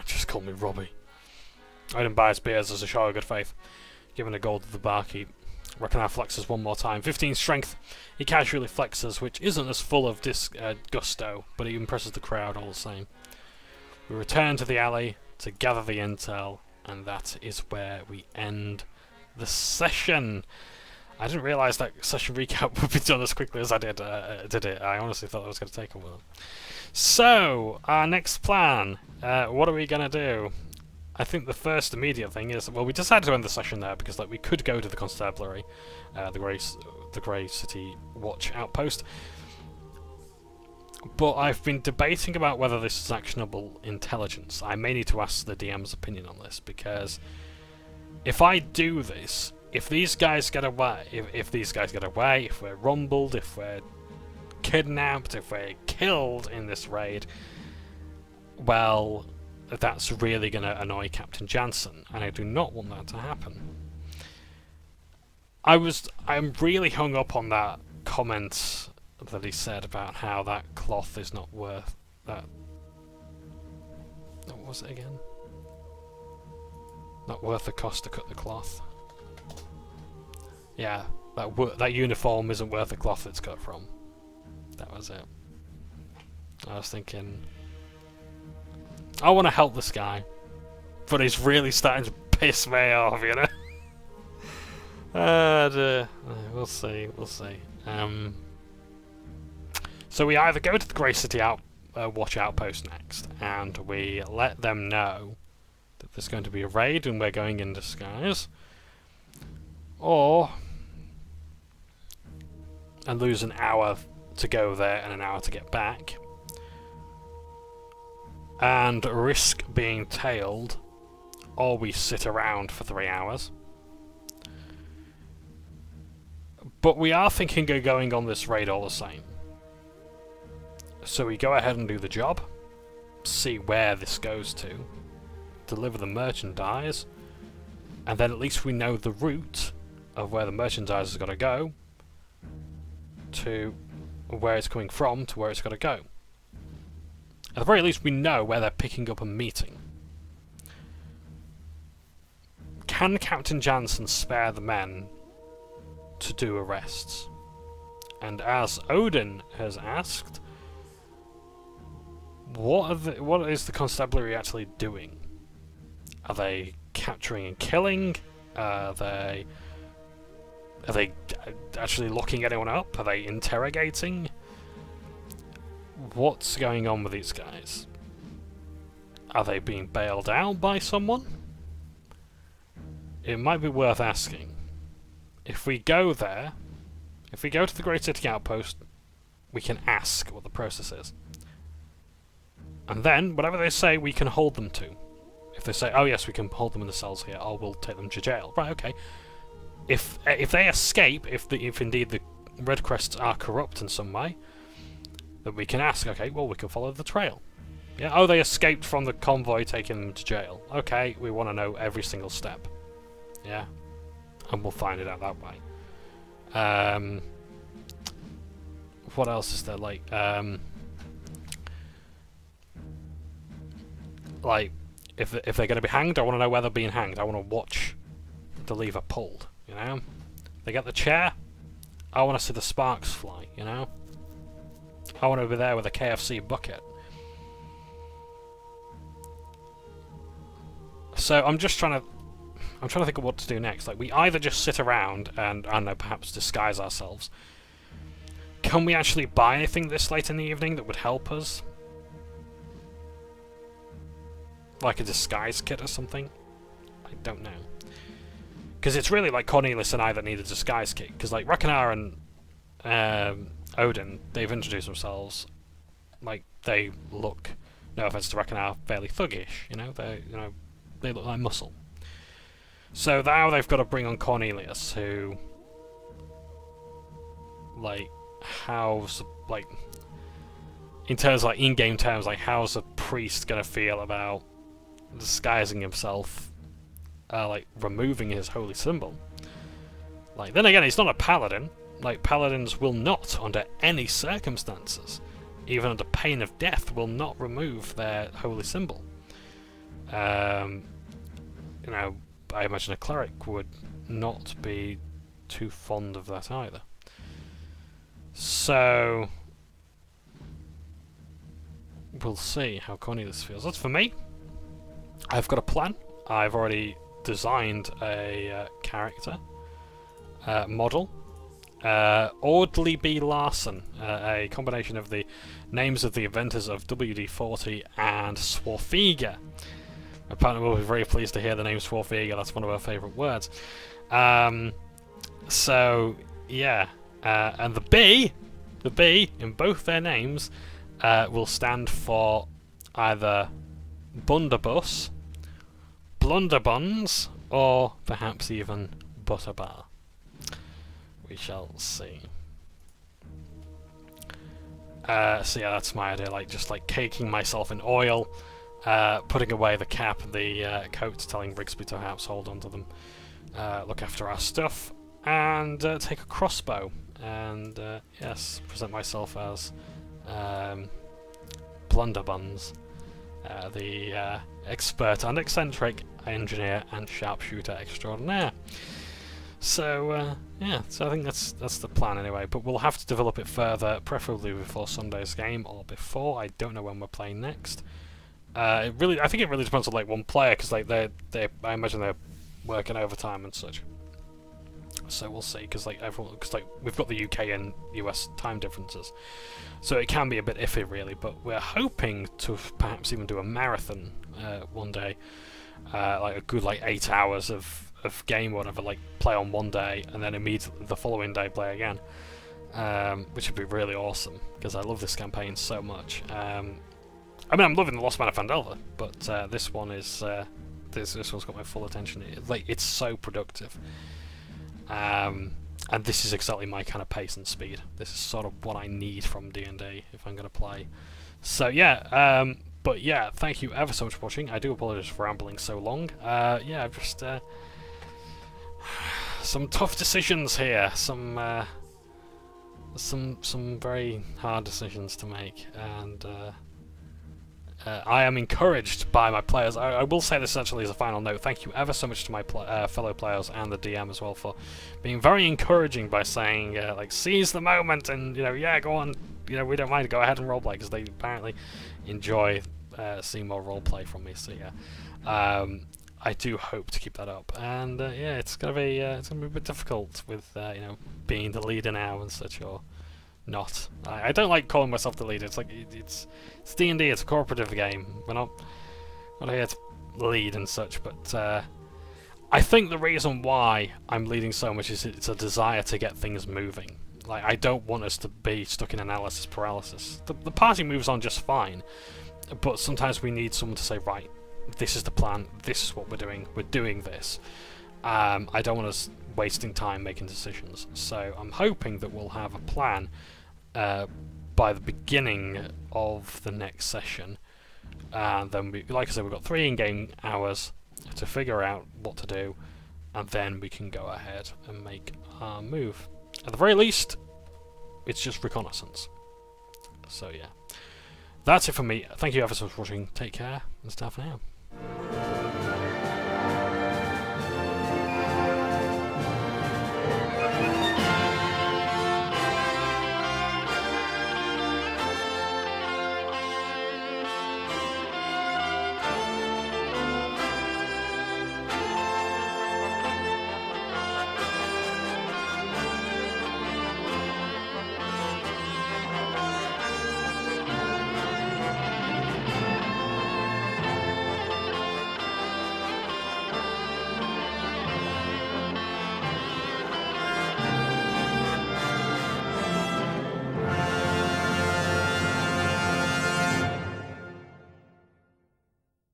Just call me Robbie. Odin buys beers as a show of good faith. Given a gold to the barkeep. Rakanar flexes one more time. 15 strength. He casually flexes, which isn't as full of gusto, but he impresses the crowd all the same. We return to the alley to gather the intel, and that is where we end the session. I didn't realise that session recap would be done as quickly as I did it. I honestly thought it was going to take a while. So, our next plan. What are we going to do? I think the first immediate thing is, well, we decided to end the session there because like we could go to the constabulary, the Grey City Watch outpost. But I've been debating about whether this is actionable intelligence. I may need to ask the DM's opinion on this, because if I do this, if these guys get away, if we're rumbled, if we're kidnapped, if we're killed in this raid, well, that's really going to annoy Captain Jansen, and I do not want that to happen. I'm really hung up on that comment that he said about how that cloth is not worth that. What was it again? Not worth the cost to cut the cloth. Yeah, that uniform isn't worth the cloth it's cut from. That was it. I was thinking, I want to help this guy, but he's really starting to piss me off, you know? We'll see. So we either go to the Grey City Watch outpost next, and we let them know that there's going to be a raid and we're going in disguise, and lose an hour to go there and an hour to get back, and risk being tailed, or we sit around for 3 hours. But we are thinking of going on this raid all the same. So we go ahead and do the job, see where this goes to, deliver the merchandise, and then at least we know the route of where the merchandise has got to go, to where it's coming from, to where it's got to go. At the very least, we know where they're picking up and meeting. Can Captain Jansen spare the men to do arrests? And as Odin has asked, what is the constabulary actually doing? Are they capturing and killing? Are they actually locking anyone up? Are they interrogating? What's going on with these guys? Are they being bailed out by someone? It might be worth asking. If we go there, if we go to the Great City Outpost, we can ask what the process is. And then, whatever they say, we can hold them to. If they say, oh yes, we can hold them in the cells here, oh, we'll take them to jail. Right, okay. If they escape, if indeed the Red Crests are corrupt in some way, then we can ask, okay, well, we can follow the trail. Yeah, oh, they escaped from the convoy taking them to jail. Okay, we want to know every single step. Yeah, and we'll find it out that way. What else is there? Like if they're going to be hanged, I want to know where they're being hanged. I want to watch the lever pulled. You know, they get the chair. I want to see the sparks fly. You know, I want to be there with a KFC bucket. So I'm trying to think of what to do next. Like, we either just sit around and, I don't know, perhaps disguise ourselves. Can we actually buy anything this late in the evening that would help us? Like a disguise kit or something? I don't know. Because it's really like Cornelius and I that need a disguise kit. Because like Ragnar and Odin, they've introduced themselves. Like, they look, no offense to Ragnar, fairly thuggish. You know, they look like muscle. So now they've got to bring on Cornelius, who, like, how's, like, in terms of, like, in-game terms, like, how's a priest gonna feel about disguising himself, like, removing his holy symbol? Like, then again, he's not a paladin. Like, paladins will not, under any circumstances, even under pain of death, will not remove their holy symbol. You know, I imagine a cleric would not be too fond of that either. So we'll see how Cornelius feels. As for me, I've got a plan. I've already designed a character model. Audley B. Larson, a combination of the names of the inventors of WD-40 and Swarfiga. My partner will be very pleased to hear the name Swarfiga. That's one of her favourite words. So yeah, and the B in both their names will stand for either Bunderbus, Blunderbuns, or perhaps even Butterbar. We shall see. So yeah, that's my idea. Like, just like caking myself in oil. Putting away the cap, the coats, telling Rigsby to perhaps hold onto them, look after our stuff, and take a crossbow, and yes, present myself as Blunderbuns, the expert and eccentric engineer and sharpshooter extraordinaire. So yeah, so I think that's the plan anyway. But we'll have to develop it further, preferably before Sunday's game or before. I don't know when we're playing next. I think it really depends on like one player, because like I imagine they're working overtime and such. So we'll see, because like we've got the UK and US time differences, so it can be a bit iffy really. But we're hoping to perhaps even do a marathon one day, like a good 8 hours of game or whatever, like play on one day and then immediately the following day play again, which would be really awesome because I love this campaign so much. I mean, I'm loving the Lost Man of Phandelver, but this one is this one's got my full attention. It's so productive, and this is exactly my kind of pace and speed. This is sort of what I need from D&D if I'm going to play. So yeah, but yeah, thank you ever so much for watching. I do apologise for rambling so long. Yeah, I've just some tough decisions here, some very hard decisions to make, and I am encouraged by my players. I will say this essentially as a final note. Thank you ever so much to my fellow players and the DM as well for being very encouraging by saying, like, seize the moment and, yeah, go on, we don't mind, go ahead and roleplay, because they apparently enjoy seeing more roleplay from me. So yeah, I do hope to keep that up. And yeah, it's gonna be a bit difficult with being the leader now and such, or not. I don't like calling myself the leader. It's like it's D&D. It's a cooperative game. We're not here to lead and such. But I think the reason why I'm leading so much is it's a desire to get things moving. Like, I don't want us to be stuck in analysis paralysis. The party moves on just fine, but sometimes we need someone to say, right, this is the plan. This is what we're doing. We're doing this. I don't want us wasting time making decisions. So I'm hoping that we'll have a plan by the beginning of the next session. And then, like I said, we've got 3 in-game hours to figure out what to do, and then we can go ahead and make our move. At the very least, it's just reconnaissance. So yeah, that's it for me. Thank you ever so much for watching. Take care, and stuff now.